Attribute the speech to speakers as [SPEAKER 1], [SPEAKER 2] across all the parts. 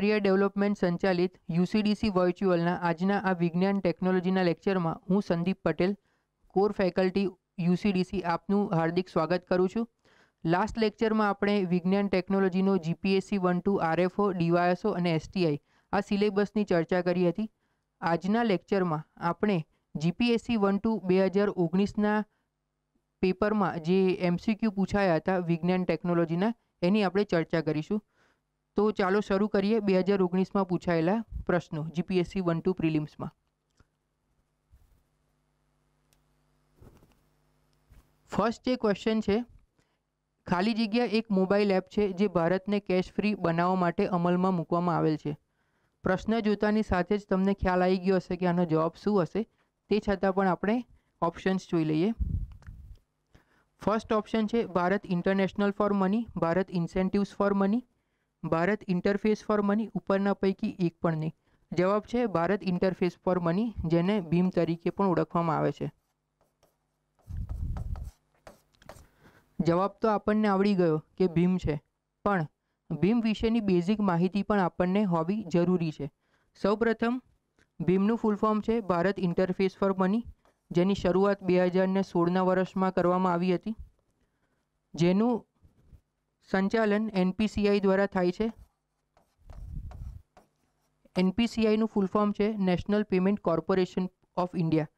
[SPEAKER 1] Career development સંચાલિત યુસીડીસી વર્ચ્યુઅલના આજના આ વિજ્ઞાન ટેકનોલોજીના લેક્ચરમાં હું સંદીપ પટેલ, કોર ફેકલ્ટી યુસીડીસી આપનું હાર્દિક સ્વાગત કરું છું. લાસ્ટ લેક્ચરમાં આપણે વિજ્ઞાન ટેકનોલોજીનો જીપીએસસી 1-2 આરએફઓ, ડીવાયએસઓ અને એસટીઆઈ આ સિલેબસની ચર્ચા કરી હતી. આજના લેક્ચરમાં આપણે જીપીએસસી 1-2 2019ના પેપરમાં જે એમસીક્યુ પૂછાયા હતા વિજ્ઞાન ટેકનોલોજીના એની આપણે ચર્ચા કરીશું. તો ચાલો શરૂ કરીએ 2019માં પૂછાયેલા પ્રશ્નો જીપીએસસી 1-2 પ્રિલિમ્સમાં. ફર્સ્ટ જે ક્વેશ્ચન છે, ખાલી જગ્યા એક મોબાઈલ એપ છે જે ભારતને કેશ ફ્રી બનાવવા માટે અમલમાં મૂકવામાં આવેલ છે. પ્રશ્ન જોતાની સાથે જ તમને ખ્યાલ આવી ગયો હશે કે આનો જવાબ શું હશે. તે છતાં પણ આપણે ઓપ્શન્સ જોઈ લઈએ. ફર્સ્ટ ઓપ્શન છે Bharat international for money, Bharat incentives for money, Bharat interface for money. ઉપરના પૈકી એક પણ નહીં. જવાબ છે ભારત ઇન્ટરફેસ ફોર મની, જેને ભીમ તરીકે પણ ઓળખવામાં આવે છે. જવાબ તો આપણને આવડી ગયો કે ભીમ છે, પણ ભીમ વિશેની બેઝિક માહિતી પણ આપણને હોવી જરૂરી છે. સૌપ્રથમ ભીમનું ફૂલ ફોર્મ છે ભારત ઇન્ટરફેસ ફોર મની, જેની શરૂઆત 2016ના વર્ષમાં કરવામાં આવી હતી, જેનું સંચાલન એનપીસીઆઈ દ્વારા થાય છે. એનપીસીઆઈનું ફૂલ ફોર્મ છે national payment corporation of India.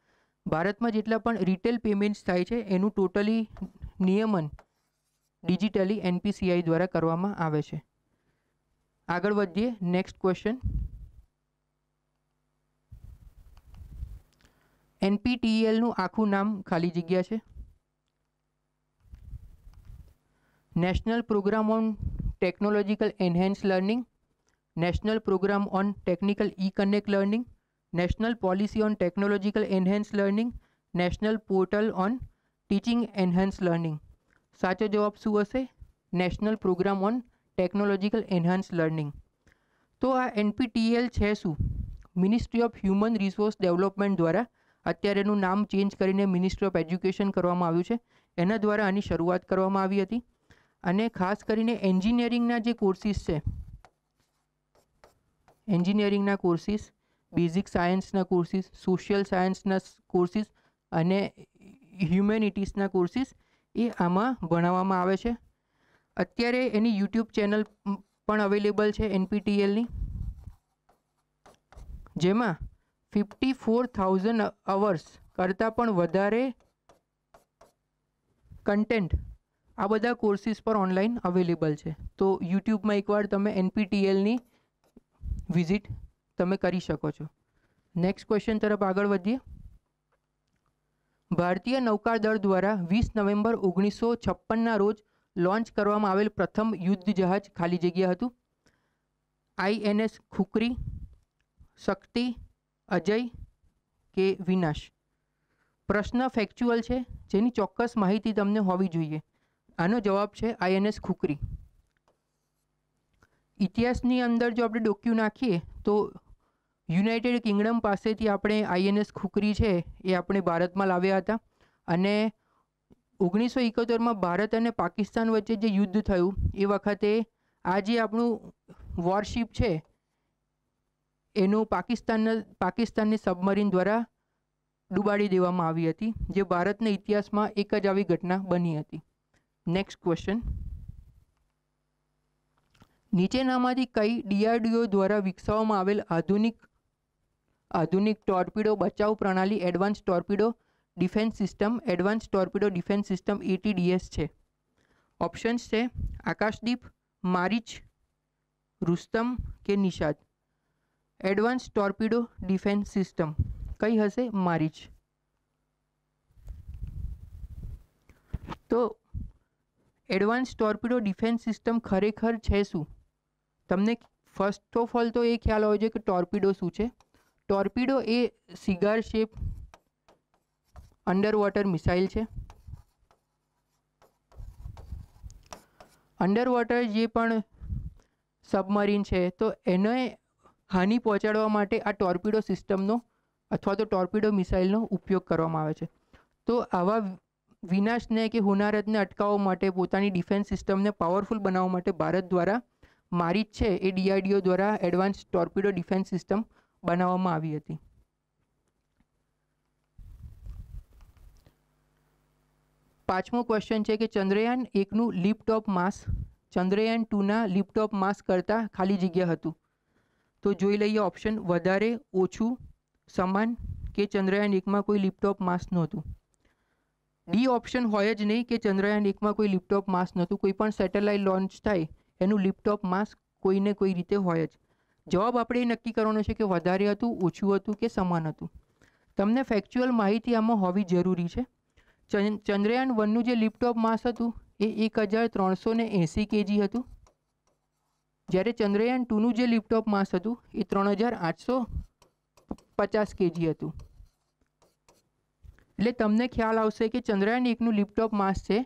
[SPEAKER 1] ભારતમાં જેટલા પણ રિટેલ પેમેન્ટ્સ થાય છે એનું ટોટલી નિયમન ડિજિટલી એનપીસીઆઈ દ્વારા કરવામાં આવે છે. આગળ વધીએ. Next question. એનપીટીઈએલનું આખું નામ ખાલી જગ્યા છે. National program on technological enhance learning, national program on technical e connect learning, national policy on technological enhance learning, national portal on teaching enhance learning. સાચો જવાબ શું હશે? National program on technological enhance learning. તો આ NPTEL છે શું? Ministry of human resource development દ્વારા, અત્યારે એનું નામ ચેન્જ કરીને મિનિસ્ટ્રી ઓફ એજ્યુકેશન કરવામાં આવ્યું છે, એના દ્વારા આની શરૂઆત કરવામાં આવી હતી. અને ખાસ કરીને એન્જિનિયરિંગના જે કોર્સિસ છે, એન્જિનિયરિંગના કોર્સિસ, બેઝિક સાયન્સના કોર્સિસ, સોશિયલ સાયન્સના કોર્સિસ અને હ્યુમેનિટીઝના કોર્સિસ એ આમાં ભણાવવામાં આવે છે. અત્યારે એની યુટ્યુબ ચેનલ પણ અવેલેબલ છે એનપીટીઈએલની, જેમાં 54,000 અવર્સ કરતાં પણ વધારે કન્ટેન્ટ આ બધા કોર્સિસ પર ઓનલાઈન અવેલેબલ છે. તો યુટ્યુબમાં એકવાર તમે એનપીટીઈએલની વિઝિટ તમે કરી શકો છો. નેક્સ્ટ ક્વેશ્ચન તરફ આગળ વધીએ. ભારતીય નૌકાદળ દ્વારા 20 નવેમ્બર 1956ના રોજ લોન્ચ કરવામાં આવેલ પ્રથમ યુદ્ધ જહાજ ખાલી જગ્યા હતું. આઈએનએસ ખુકરી, શક્તિ, અજય કે વિનાશ. પ્રશ્ન ફેક્ચ્યુઅલ છે, જેની ચોક્કસ માહિતી તમને હોવી જોઈએ. આનો જવાબ છે આઈએનએસ ખુકરી. ઇતિહાસની અંદર જો આપણે ડોક્યુ નાખીએ તો યુનાઇટેડ કિંગડમ પાસેથી આપણે આઈએનએસ ખુકરી છે એ આપણે ભારતમાં લાવ્યા હતા. અને 1971માં ભારત અને પાકિસ્તાન વચ્ચે જે યુદ્ધ થયું એ વખતે આ જે આપણું વોરશિપ છે એનું પાકિસ્તાનની સબમરીન દ્વારા ડૂબાડી દેવામાં આવી હતી, જે ભારતના ઇતિહાસમાં એક જ આવી ઘટના બની હતી. Next question. નીચેનામાંથી કઈ ડીઆરડીઓ દ્વારા વિકસાવવામાં આવેલ આધુનિક ટોર્પિડો બચાવ પ્રણાલી advance torpedo defence system, advance torpedo defence system ATDS છે? ઓપ્શન્સ છે આકાશદીપ, મારીચ, રુસ્તમ કે Nishad. Advance torpedo defence system કઈ હશે? મારીચ. તો એડવાન્સ ટોર્પિડો ડિફેન્સ સિસ્ટમ ખરેખર છે શું? તમને ફર્સ્ટ ઓફ ઓલ તો એ ખ્યાલ હોવો જોઈએ કે ટોર્પિડો શું છે. ટોર્પિડો એ cigar shape under water missile છે. અંડર વોટર જે પણ સબમરીન છે તો એને હાનિ પહોંચાડવા માટે આ ટોર્પિડો સિસ્ટમનો અથવા તો ટોર્પિડો મિસાઇલનો ઉપયોગ કરવામાં આવે છે. તો આવા વિનાશને કે હોનારતને અટકાવવા માટે, પોતાની ડિફેન્સ સિસ્ટમને પાવરફુલ બનાવવા માટે ભારત દ્વારા મારી છે એ DRDO દ્વારા એડવાન્સ ટોર્પિડો ડિફેન્સ સિસ્ટમ બનાવવામાં આવી હતી. પાંચમો ક્વેશ્ચન છે કે ચંદ્રયાન 1નું લિફ્ટ ઓફ માસ ચંદ્રયાન 2ના લિફ્ટ ઓફ માસ કરતાં ખાલી જગ્યા હતું. તો જોઈ લઈએ ઓપ્શન વધારે, ઓછું, સમાન કે ચંદ્રયાન 1માં કોઈ લિફ્ટ ઓફ માસ નહોતું. ડી ઓપ્શન હોય જ નહીં કે ચંદ્રયાન 1માં કોઈ લિફ્ટ ઓફ માસ નહોતું. કોઈ પણ સેટેલાઇટ લોન્ચ થાય એનું લિફ્ટ ઓફ માસ કોઈને કોઈ રીતે હોય જ. જવાબ આપણે એ નક્કી કરવાનો છે કે વધારે હતું, ઓછું હતું કે સમાન હતું. તમને ફેક્ચ્યુઅલ માહિતી આમાં હોવી જરૂરી છે. ચંદ્રયાન 1નું જે લિફ્ટ ઓફ માસ હતું એ 1380 kg હતું, જ્યારે ચંદ્રયાન 2નું જે લિફ્ટ ઓફ માસ હતું એ 3850 kg હતું. એટલે તમને ખ્યાલ આવશે કે ચંદ્રયાન 1નું લિફ્ટ ઓફ માસ છે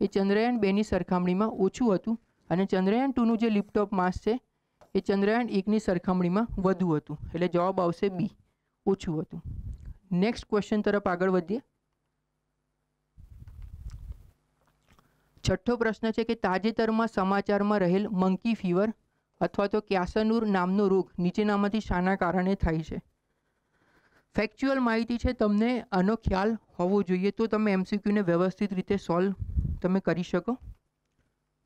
[SPEAKER 1] એ ચંદ્રયાન 2ની સરખામણીમાં ઓછું હતું, અને ચંદ્રયાન 2નું જે લિફ્ટ ઓફ માસ છે એ ચંદ્રયાન 1ની સરખામણીમાં વધુ હતું. એટલે જવાબ આવશે બી, ઓછું હતું. નેક્સ્ટ ક્વેશ્ચન તરફ આગળ વધીએ. છઠ્ઠો પ્રશ્ન છે કે તાજેતરમાં સમાચારમાં રહેલ મંકી ફીવર અથવા તો ક્યાસનુર નામનો રોગ નીચેનામાંથી શાના કારણે થાય છે? ફેક્ચ્યુઅલ માહિતી છે, તમને આનો ખ્યાલ હોવો જોઈએ તો તમે MCQને વ્યવસ્થિત રીતે સોલ્વ તમે કરી શકો.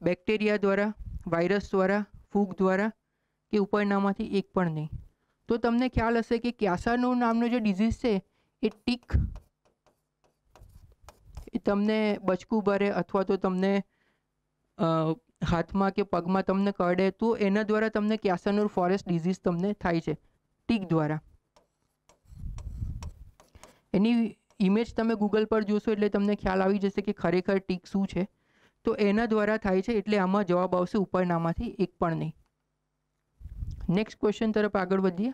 [SPEAKER 1] બેક્ટેરિયા દ્વારા, વાયરસ દ્વારા, ફૂગ દ્વારા કે ઉપરનામાંથી એક પણ નહીં. તો તમને ખ્યાલ હશે કે ક્યાસનુર નામનો જે ડિઝીઝ છે એ ટીક, એ તમને બચકું ભરે અથવા તો તમને હાથમાં કે પગમાં તમને કરડે તો એના દ્વારા તમને ક્યાસનુર ફોરેસ્ટ ડિઝીઝ તમને થાય છે ટીક દ્વારા. એની ઇમેજ તમે ગૂગલ પર જોશો એટલે તમને ખ્યાલ આવી જશે કે ખરેખર ટીક શું છે. તો એના દ્વારા થાય છે, એટલે આમાં જવાબ આવશે ઉપરનામાંથી એક પણ નહીં. નેક્સ્ટ ક્વેશ્ચન તરફ આગળ વધીએ.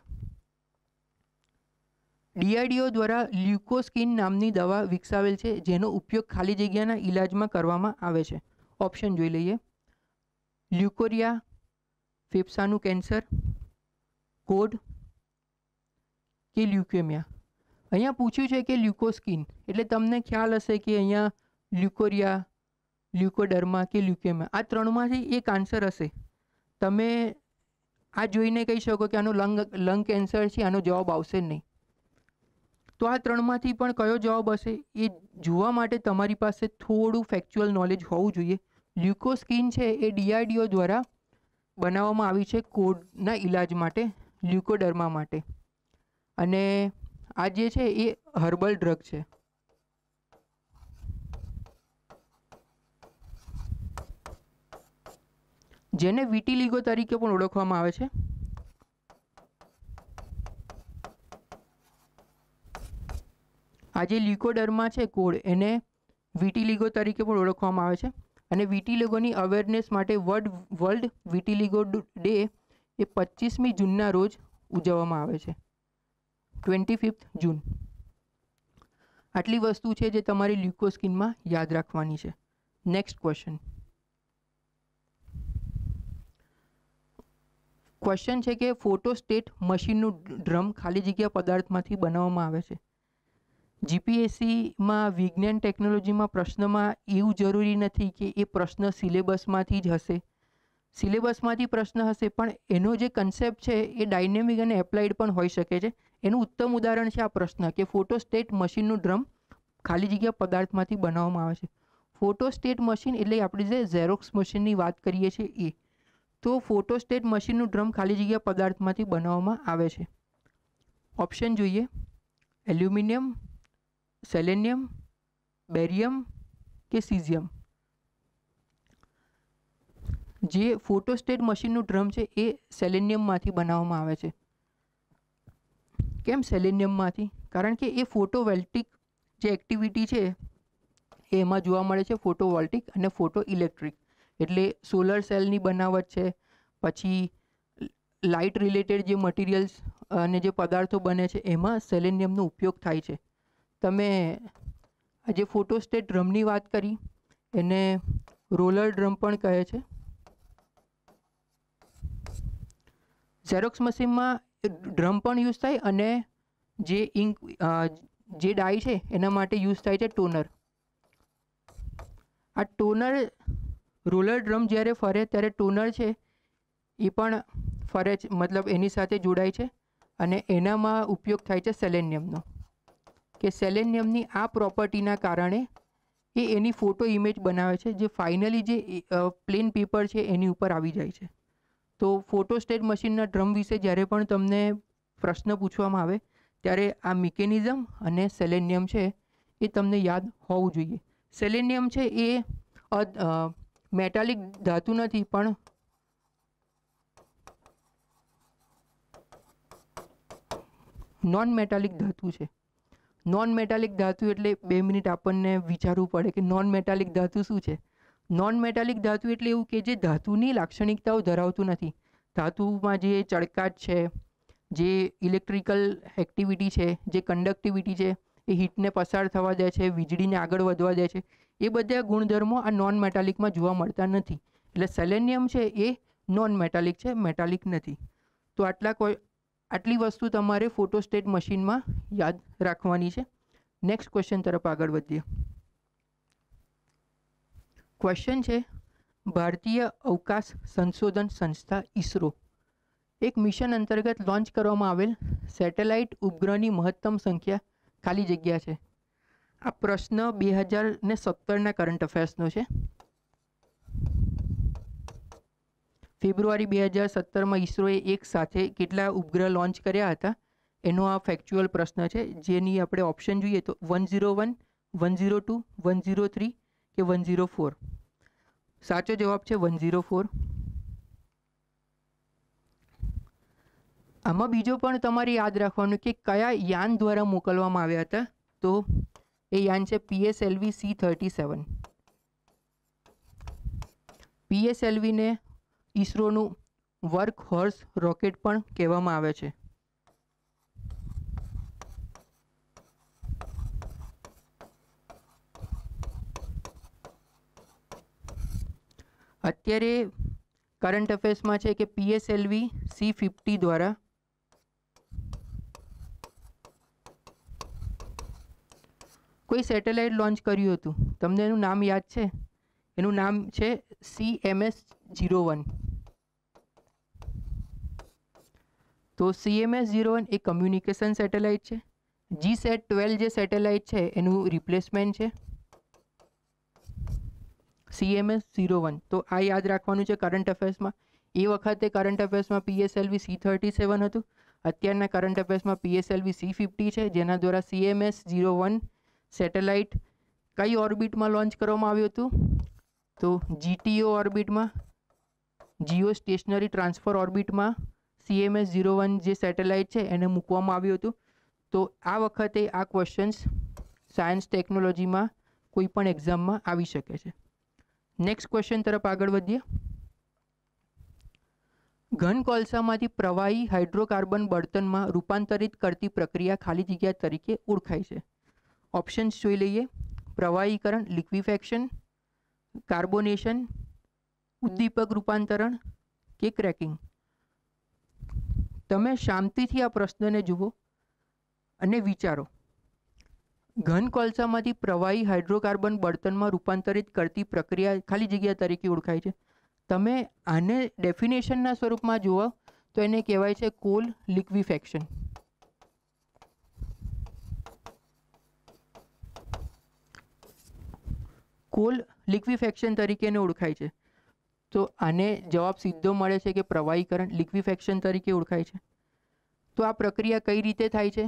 [SPEAKER 1] DRDO દ્વારા લ્યુકોસ્કિન નામની દવા વિકસાવેલ છે જેનો ઉપયોગ ખાલી જગ્યાના ઇલાજમાં કરવામાં આવે છે. ઓપ્શન જોઈ લઈએ. લ્યુકોરિયા, ફેફસાનું કેન્સર, કોડ કે લ્યુકેમિયા. અહીંયા પૂછ્યું છે કે લ્યુકોસ્કિન, એટલે તમને ખ્યાલ હશે કે અહીંયા લ્યુકોરિયા, લ્યુકોડર્મા કે લ્યુકેમિયા, આ ત્રણમાંથી એક આન્સર હશે. તમે આ જોઈને કહી શકો કે આનો લંગ કેન્સર છે, આનો જવાબ આવશે નહીં. તો આ ત્રણમાંથી પણ કયો જવાબ હશે એ જોવા માટે તમારી પાસે થોડું ફેક્ચ્યુઅલ નોલેજ હોવું જોઈએ. લ્યુકોસ્કિન છે એ DRDO દ્વારા બનાવવામાં આવી છે કોડના ઇલાજ માટે, લ્યુકોડર્મા માટે, અને આ જે છે એ હર્બલ ડ્રગ છે. જેને વિટિલિગો તરીકે પણ ઓળખવામાં આવે છે. આ જે લ્યુકોડર્મા છે કોડ, એને વિટિલિગો તરીકે પણ ઓળખવામાં આવે છે, અને વિટિલિગોની અવેરનેસ માટે વર્લ્ડ વિટિલિગો ડે એ 25મી જૂનના રોજ ઉજવવામાં આવે છે, 25th જૂન. આટલી વસ્તુ છે જે તમારી લ્યુકોસ્કિનમાં યાદ રાખવાની છે. Next question. ક્વેશ્ચન છે કે ફોટોસ્ટેટ મશીનનું ડ્રમ ખાલી જગ્યા પદાર્થમાંથી બનાવવામાં આવે છે. GPSCમાં વિજ્ઞાન ટેકનોલોજીમાં પ્રશ્નમાં એવું જરૂરી નથી કે એ પ્રશ્ન સિલેબસમાંથી જ હશે. સિલેબસમાંથી પ્રશ્ન હશે પણ એનો જે કન્સેપ્ટ છે એ ડાયનેમિક અને એપ્લાઇડ પણ હોઈ શકે છે. એનું ઉત્તમ ઉદાહરણ છે આ પ્રશ્ન કે ફોટોસ્ટેટ મશીનનું ડ્રમ ખાલી જગ્યા પદાર્થમાંથી બનાવવામાં આવે છે. ફોટોસ્ટેટ મશીન એટલે આપણે જે ઝેરોક્સ મશીનની વાત કરીએ છીએ એ. તો ફોટોસ્ટેટ મશીનનું ડ્રમ ખાલી જગ્યા પદાર્થમાંથી બનાવવામાં આવે છે. ઓપ્શન જોઈએ. એલ્યુમિનિયમ, સેલેનિયમ, બેરિયમ કે સીઝિયમ. જે ફોટોસ્ટેટ મશીનનું ડ્રમ છે એ સેલેનિયમમાંથી બનાવવામાં આવે છે. કેમ સેલેનિયમમાંથી? કારણ કે એ ફોટોવોલ્ટિક જે એક્ટિવિટી છે એ એમાં જોવા મળે છે, ફોટોવોલ્ટિક અને ફોટો ઇલેક્ટ્રિક. એટલે સોલર સેલની બનાવટ છે, પછી લાઇટ રિલેટેડ જે મટીરિયલ્સ અને જે પદાર્થો બને છે એમાં સેલેનિયમનો ઉપયોગ થાય છે. તમે જે ફોટોસ્ટેટ ડ્રમની વાત કરી એને રોલર ડ્રમ પણ કહે છે. ઝેરોક્સ મશીનમાં ડ્રમ પણ યુઝ થાય અને જે ઇંક જે ડાય છે એના માટે યુઝ થાય છે ટોનર. આ ટોનર રોલર ડ્રમ જ્યારે ફરે ત્યારે ટોનર છે એ પણ મતલબ એની સાથે જોડાય છે અને એનામાં ઉપયોગ થાય છે સેલેનિયમનો, કે સેલેનિયમની આ પ્રોપર્ટીના કારણે એ એની ફોટો ઇમેજ બનાવે છે જે ફાઇનલી જે પ્લેન પેપર છે એની ઉપર આવી જાય છે. તો ફોટોસ્ટેટ મશીનના ડ્રમ વિશે જ્યારે પણ તમને પ્રશ્ન પૂછવામાં આવે ત્યારે આ મિકેનિઝમ અને સેલેનિયમ છે એ તમને યાદ હોવું જોઈએ. સેલેનિયમ છે એ મેટાલિક ધાતુ નથી પણ નોન મેટાલિક ધાતુ છે. નોન મેટાલિક ધાતુ એટલે 2 મિનિટ આપણને વિચારવું પડે કે નોન મેટાલિક ધાતુ શું છે. નોન મેટાલિક ધાતુ એટલે એવું કે જે ધાતુની લાક્ષણિકતાઓ ધરાવતું નથી. ધાતુમાં જે ચળકાટ છે, જે ઇલેક્ટ્રિકલ એક્ટિવિટી છે, જે કન્ડક્ટિવિટી છે, એ હીટને પસાર થવા દે છે, વીજળીને આગળ વધવા દે છે, એ બધા ગુણધર્મો આ નોન મેટાલિકમાં જોવા મળતા નથી. એટલે સેલેનિયમ છે એ નોન મેટાલિક છે, મેટાલિક નથી. તો આટલી વસ્તુ તમારે ફોટોસ્ટેટ મશીનમાં યાદ રાખવાની છે. નેક્સ્ટ ક્વેશ્ચન તરફ આગળ વધીએ. ક્વેશ્ચન છે, ભારતીય અવકાશ સંશોધન સંસ્થા ISRO એક મિશન અંતર્ગત લોન્ચ કરવામાં આવેલ સેટેલાઇટ ઉપગ્રહની મહત્તમ સંખ્યા ખાલી જગ્યા છે. આ પ્રશ્ન 2017ના કરંટ અફેર્સનો છે. ફેબ્રુઆરી 2017માં ISROએ એક સાથે કેટલા ઉપગ્રહ લોન્ચ કર્યા હતા એનો આ ફેક્ચ્યુઅલ પ્રશ્ન છે, જેની આપણે ઓપ્શન જોઈએ તો 101, 102, 103 કે 104. સાચો જવાબ છે 104. આમાં બીજો પણ તમારે યાદ રાખવાનું કે કયા યાન દ્વારા મોકલવામાં આવ્યા હતા. તો એ યાન છે PSLV C-37. PSLVને ISROનું વર્ક હોર્સ રોકેટ પણ કહેવામાં આવે છે. અત્યારે કરંટ અફેર્સમાં છે કે PSLV C-50 દ્વારા કોઈ સેટેલાઇટ લોન્ચ કર્યું હતું. તમને એનું નામ યાદ છે? એનું નામ છે CMS-01. તો CMS-01 એ કમ્યુનિકેશન સેટેલાઇટ છે. GSAT-12 જે સેટેલાઇટ છે એનું રિપ્લેસમેન્ટ છે CMS-01. તો આ યાદ રાખવાનું છે કરંટ અફેર્સમાં. એ વખતે કરંટ અફેર્સમાં PSLV C-37 હતું. અત્યારના કરંટ અફેર્સમાં PSLV C-50 છે, જેના દ્વારા CMS-01 સેટેલાઇટ કઈ ઓર્બિટમાં લોન્ચ કરવામાં આવ્યું હતું? તો GTO ઓર્બિટમાં, જીઓ સ્ટેશનરી ટ્રાન્સફર ઓર્બિટમાં CMS-01 જે સેટેલાઇટ છે એને મૂકવામાં આવ્યું હતું. તો આ વખતે આ ક્વેશ્ચન્સ સાયન્સ ટેકનોલોજીમાં કોઈ પણ એક્ઝામમાં આવી શકે છે. નેક્સ્ટ ક્વેશ્ચન તરફ આગળ વધીએ. ઘન કોલસામાંથી પ્રવાહી હાઇડ્રોકાર્બન બળતણમાં રૂપાંતરિત કરતી પ્રક્રિયા ખાલી જગ્યા તરીકે ઓળખાય છે. ઓપ્શન્સ જોઈ લઈએ. પ્રવાહીકરણ લિક્વિફેક્શન, કાર્બોનેશન, ઉદ્દીપક રૂપાંતરણ કે ક્રેકિંગ. તમે શાંતિથી આ પ્રશ્નને જુઓ અને વિચારો. ઘન કોલસામાંથી પ્રવાહી હાઇડ્રોકાર્બન બળતણમાં રૂપાંતરિત કરતી પ્રક્રિયા ખાલી જગ્યા તરીકે ઓળખાય છે. તમે આને ડેફિનેશનના સ્વરૂપમાં જુઓ તો એને કહેવાય છે કોલ લિક્વિફેક્શન. કોલ લિક્વિફેક્શન તરીકે એને ઓળખાય છે. તો આને જવાબ સીધો મળે છે કે પ્રવાહીકરણ લિક્વિફેક્શન તરીકે ઓળખાય છે. તો આ પ્રક્રિયા કઈ રીતે થાય છે?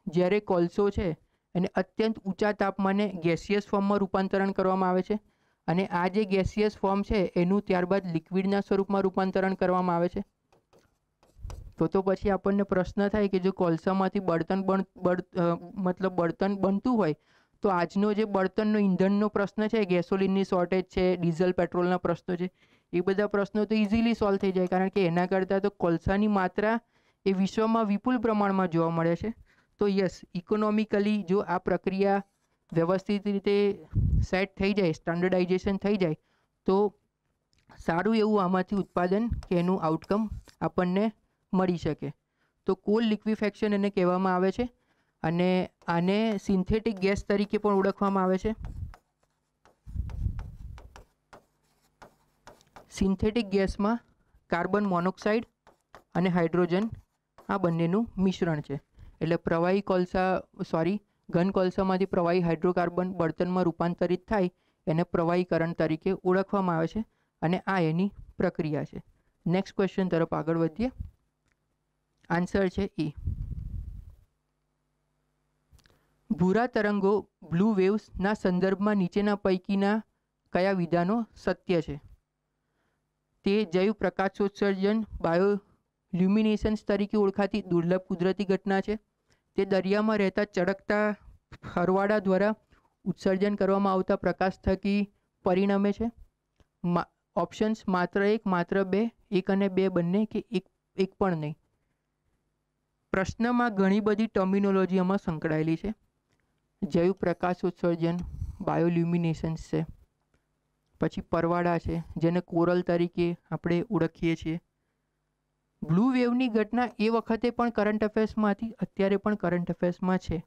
[SPEAKER 1] જ્યારે કોલસો છે એને અત્યંત ઊંચા તાપમાને ગેસિયસ ફોર્મમાં રૂપાંતરણ કરવામાં આવે છે અને આ જે ગેસિયસ ફોર્મ છે એનું ત્યારબાદ લિક્વિડના સ્વરૂપમાં રૂપાંતરણ કરવામાં આવે છે. તો પછી આપણને પ્રશ્ન થાય કે જો કોલસામાંથી બળતણ બનતું હોય તો આજનો જે બળતણનો ઈંધણનો પ્રશ્ન છે, ગેસોલિનની શોર્ટેજ છે, ડીઝલ પેટ્રોલના પ્રશ્નો છે, એ બધા પ્રશ્નો તો ઇઝીલી સોલ્વ થઈ જાય, કારણ કે એના કરતાં તો કોલસાની માત્રા એ વિશ્વમાં વિપુલ પ્રમાણમાં જોવા મળે છે. તો યસ, ઇકોનોમિકલી જો આ પ્રક્રિયા વ્યવસ્થિત રીતે સેટ થઈ જાય, સ્ટાન્ડર્ડાઇઝેશન થઈ જાય તો સારું એવું આમાંથી ઉત્પાદન કે એનું આઉટકમ આપણને મળી શકે. તો કોલ લિક્વિફેક્શન એને કહેવામાં આવે છે અને આને સિન્થેટિક ગેસ તરીકે પણ ઓળખવામાં આવે છે. સિન્થેટિક ગેસમાં કાર્બન મોનોક્સાઇડ અને હાઇડ્રોજન આ બંનેનું મિશ્રણ છે. એટલે પ્રવાહી ઘન કોલસામાંથી પ્રવાહી હાઇડ્રોકાર્બન બળતણમાં રૂપાંતરિત થાય એને પ્રવાહીકરણ તરીકે ઓળખવામાં આવે છે અને આ એની પ્રક્રિયા છે. નેક્સ્ટ ક્વેશ્ચન તરફ આગળ વધીએ. આન્સર છે એ. ભૂરા તરંગો બ્લુ વેવ્સના સંદર્ભમાં નીચેના પૈકીના કયા વિધાનો સત્ય છે? તે જૈવ પ્રકાશોત્સર્જન બાયોલ્યુમિનેશન્સ તરીકે ઓળખાતી દુર્લભ કુદરતી ઘટના છે. તે દરિયામાં રહેતા ચળકતા ફરવાડા દ્વારા ઉત્સર્જન કરવામાં આવતા પ્રકાશ થકી પરિણમે છે. ઓપ્શન્સ માત્ર એક, માત્ર બે, એક અને બે બંને કે એક પણ નહીં. પ્રશ્નમાં ઘણી બધી ટર્મિનોલોજી આમાં સંકળાયેલી છે. જૈવ પ્રકાશોત્સર્જન બાયોલ્યુમિનેશન્સ છે, પછી પરવાળા છે જેને કોરલ તરીકે આપણે ઓળખીએ છીએ. બ્લુ વેવની ઘટના એ વખતે પણ કરંટ અફેર્સમાં હતી, અત્યારે પણ કરંટ અફેર્સમાં છે.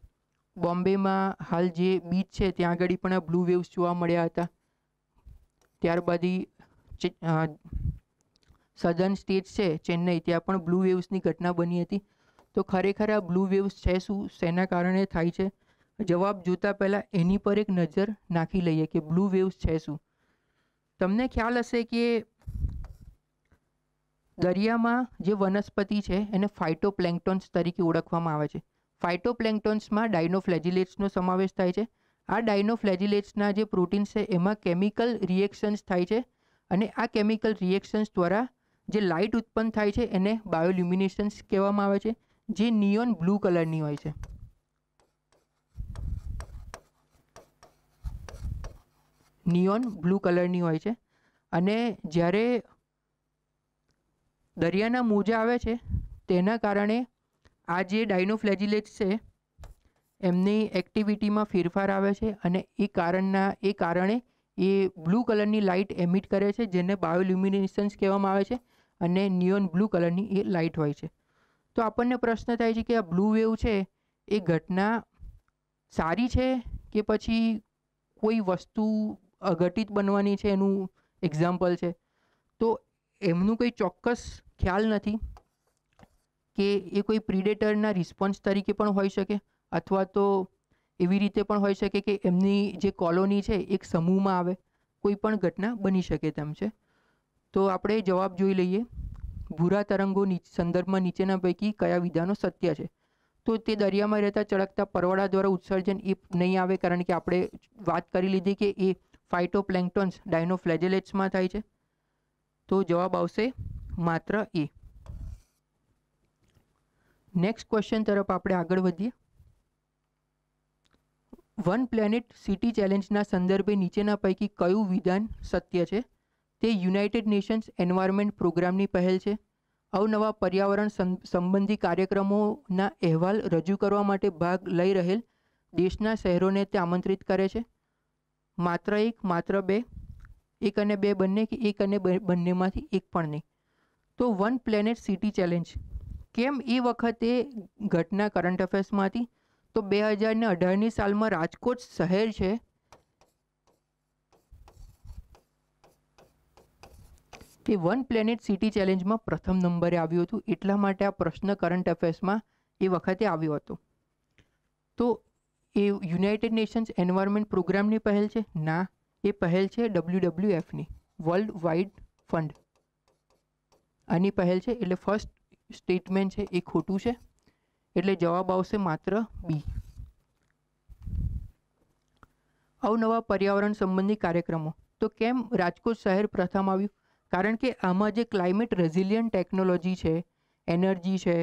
[SPEAKER 1] બોમ્બેમાં હાલ જે બીચ છે ત્યાં આગળ પણ આ બ્લુ વેવ્સ જોવા મળ્યા હતા. ત્યારબાદ સધર્ન સ્ટેટ્સ છે ચેન્નઈ, ત્યાં પણ બ્લુ વેવ્સની ઘટના બની હતી. તો ખરેખર આ બ્લુ વેવ્સ છે શું, શેના કારણે થાય છે? જવાબ જોતા પહેલાં એની પર એક નજર નાખી લઈએ કે બ્લુ વેવ્સ છે શું. તમને ખ્યાલ હશે કે દરિયામાં જે વનસ્પતિ છે એને ફાઇટોપ્લેન્ક્ટોન્સ તરીકે ઓળખવામાં આવે છે. ફાઇટોપ્લેન્ક્ટોન્સમાં ડાયનોફ્લેજિલેટ્સનો સમાવેશ થાય છે. આ ડાયનોફ્લેજિલેટ્સના જે પ્રોટીન્સ છે એમાં કેમિકલ રિએક્શન્સ થાય છે અને આ કેમિકલ રિએક્શન્સ દ્વારા જે લાઇટ ઉત્પન્ન થાય છે એને બાયોલ્યુમિનેશન્સ કહેવામાં આવે છે, જે નિયોન બ્લુ કલરની હોય છે. નિયોન બ્લુ કલરની હોય છે. અને જ્યારે દરિયાના મોજા આવે છે તેના કારણે આ જે ડાયનોફ્લેજિલેટ્સ છે એમની એક્ટિવિટીમાં ફેરફાર આવે છે અને એ કારણે એ બ્લુ કલરની લાઇટ એમિટ કરે છે, જેને બાયોલ્યુમિનેશન્સ કહેવામાં આવે છે અને નિયોન બ્લુ કલરની એ લાઇટ હોય છે. તો આપણને પ્રશ્ન થાય છે કે આ બ્લુ વેવ છે એ ઘટના સારી છે કે પછી કોઈ વસ્તુ અઘટિત બનવાની છે એનું એક્ઝામ્પલ છે? તો એમનું કોઈ ચોક્કસ ખ્યાલ નથી કે એ કોઈ પ્રિડેટરના રિસ્પોન્સ તરીકે પણ હોઈ શકે, અથવા તો એવી રીતે પણ હોઈ શકે કે એમની જે કોલોની છે એક સમૂહમાં આવે, કોઈ પણ ઘટના બની શકે તેમ છે. તો આપણે જવાબ જોઈ લઈએ. ભૂરા તરંગો સંદર્ભમાં નીચેના પૈકી કયા વિધાનો સત્ય છે? તો તે દરિયામાં રહેતા ચળકતા પરવાળા દ્વારા ઉત્સર્જન એ નહીં આવે, કારણ કે આપણે વાત કરી લીધી કે એ ફાઇટોપ્લેન્ક્ટોન્સ ડાયનોફ્લેજેલેટ્સમાં થાય છે. તો જવાબ આવશે માત્ર એ. નેક્સ્ટ ક્વેશ્ચન તરફ આપણે આગળ વધીએ. વન પ્લેનેટ સિટી ચેલેન્જના સંદર્ભે નીચેના પૈકી કયું વિધાન સત્ય છે? તે યુનાઇટેડ નેશન્સ એન્વાયરમેન્ટ પ્રોગ્રામની પહેલ છે. અવનવા પર્યાવરણ સંબંધી કાર્યક્રમોના અહેવાલ રજૂ કરવા માટે ભાગ લઈ રહેલ દેશના શહેરોને તે આમંત્રિત કરે છે. માત્ર એક, માત્ર બે, એક અને બે બંને કે એક અને બંનેમાંથી એક પણ નહીં. તો વન પ્લેનેટ સિટી ચેલેન્જ કેમ એ વખતે ઘટના કરંટ અફેર્સમાં હતી? તો 2018ની સાલમાં રાજકોટ શહેર છે તે વન પ્લેનેટ સિટી ચેલેન્જમાં પ્રથમ નંબરે આવ્યું હતું, એટલા માટે આ પ્રશ્ન કરંટ અફેર્સમાં એ વખતે આવ્યો હતો. તો એ યુનાઇટેડ નેશન્સ એન્વાયરમેન્ટ પ્રોગ્રામની પહેલ છે? ના, એ પહેલ છે WWFની, વર્લ્ડ વાઇડ ફંડ. આની પહેલ છે, એટલે ફર્સ્ટ સ્ટેટમેન્ટ છે એ ખોટું છે, એટલે જવાબ આવશે માત્ર બી. અવનવા પર્યાવરણ સંબંધી કાર્યક્રમો. તો કેમ રાજકોટ શહેર પ્રથમ આવ્યું? કારણ કે આમાં જે ક્લાઇમેટ રેઝિલિયન્ટ ટેકનોલોજી છે, એનર્જી છે,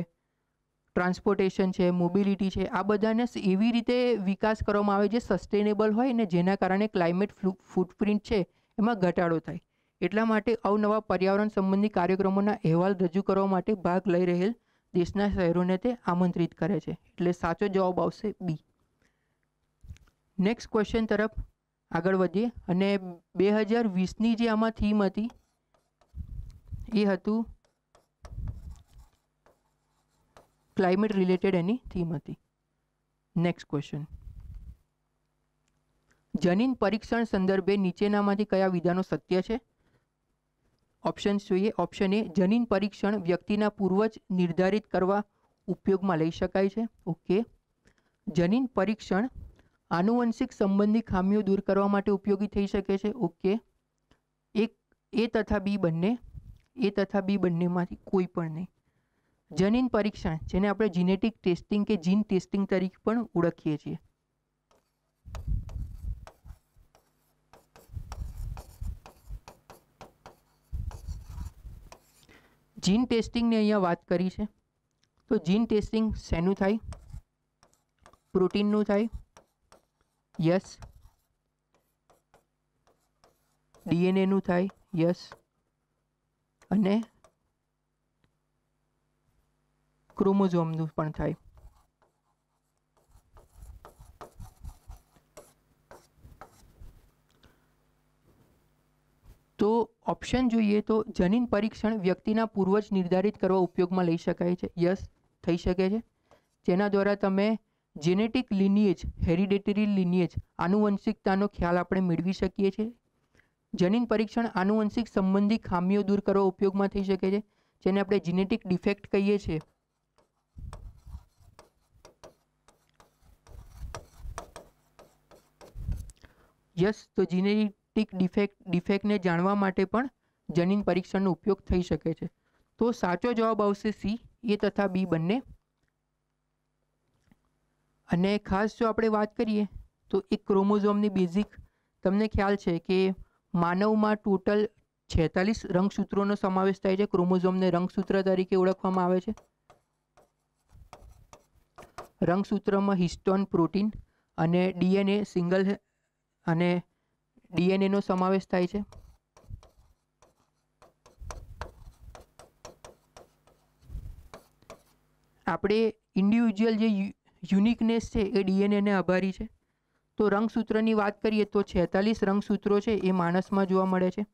[SPEAKER 1] ટ્રાન્સપોર્ટેશન છે, મોબિલિટી છે, આ બધાને એવી રીતે વિકાસ કરવામાં આવે જે સસ્ટેનેબલ હોય ને જેના કારણે ક્લાઇમેટ ફૂટપ્રિન્ટ છે એમાં ઘટાડો થાય. એટલા માટે અવનવા પર્યાવરણ સંબંધી કાર્યક્રમોના અહેવાલ રજૂ કરવા માટે ભાગ લઈ રહેલ દેશના શહેરોને તે આમંત્રિત કરે છે, એટલે સાચો જવાબ આવશે બી. નેક્સ્ટ ક્વેશ્ચન તરફ આગળ વધીએ. અને 2020ની જે આમાં થીમ હતી એ હતું ક્લાઇમેટ રિલેટેડ, એની થીમ હતી. Next question. જનીન પરીક્ષણ સંદર્ભે નીચેનામાંથી કયા વિધાનો સત્ય છે? ઓપ્શન્સ જોઈએ. ઓપ્શન એ, જનીન પરીક્ષણ વ્યક્તિના પૂર્વજ નિર્ધારિત કરવા ઉપયોગમાં લઈ શકાય છે. ઓકે. જનીન પરીક્ષણ આનુવંશિક સંબંધી ખામીઓ દૂર કરવા માટે ઉપયોગી થઈ શકે છે. ઓકે. એક એ તથા બી બંનેમાંથી કોઈ પણ નહીં. જનીન પરીક્ષણ, જેને આપણે જીનેટિક ટેસ્ટિંગ કે જીન ટેસ્ટિંગ તરીકે પણ ઓળખીએ છીએ. જીન ટેસ્ટિંગની અહીંયા વાત કરી છે. તો જીન ટેસ્ટિંગ શેનું થાય? પ્રોટીનનું થાય. યસ. ડીએનએનું થાય. યસ. અને ક્રોમોઝોમનું પણ થાય. તો ઓપ્શન જોઈએ તો જનીન પરીક્ષણ વ્યક્તિના પૂર્વજ નિર્ધારિત કરવા ઉપયોગમાં લઈ શકાય છે. યસ, થઈ શકે છે. જેના દ્વારા તમે જેનેટિક લિનિએજ, હેરિડેટરી લિનિએજ, આનુવંશિકતાનો ખ્યાલ આપણે મેળવી શકીએ છીએ. જનીન પરીક્ષણ આનુવંશિક સંબંધી ખામીઓ દૂર કરવા ઉપયોગમાં થઈ શકે છે, જેને આપણે જીનેટિક ડિફેક્ટ કહીએ છીએ. યસ, તો જીનેટિક ડિફેક્ટને જાણવા માટે પણ જનીન પરીક્ષણનો ઉપયોગ થઈ શકે છે. તો સાચો જવાબ આવશે સી, એ તથા બી બંને. અને ખાસ જો આપણે વાત કરીએ તો એક ક્રોમોઝોમની બેઝિક તમને ખ્યાલ છે કે માનવમાં ટોટલ 46 રંગસૂત્રોનો સમાવેશ થાય છે. ક્રોમોઝોમને રંગસૂત્ર તરીકે ઓળખવામાં આવે છે. રંગસૂત્રમાં હિસ્ટોન, પ્રોટીન અને ડીએનએ સિંગલ અને ડીએનએનો સમાવેશ થાય છે. આપણે ઇન્ડિવિજ્યુઅલ જે યુનિકનેસ છે એ ડીએનએને આભારી છે. તો રંગસૂત્રની વાત કરીએ તો 46 રંગસૂત્રો છે એ માણસમાં જોવા મળે છે.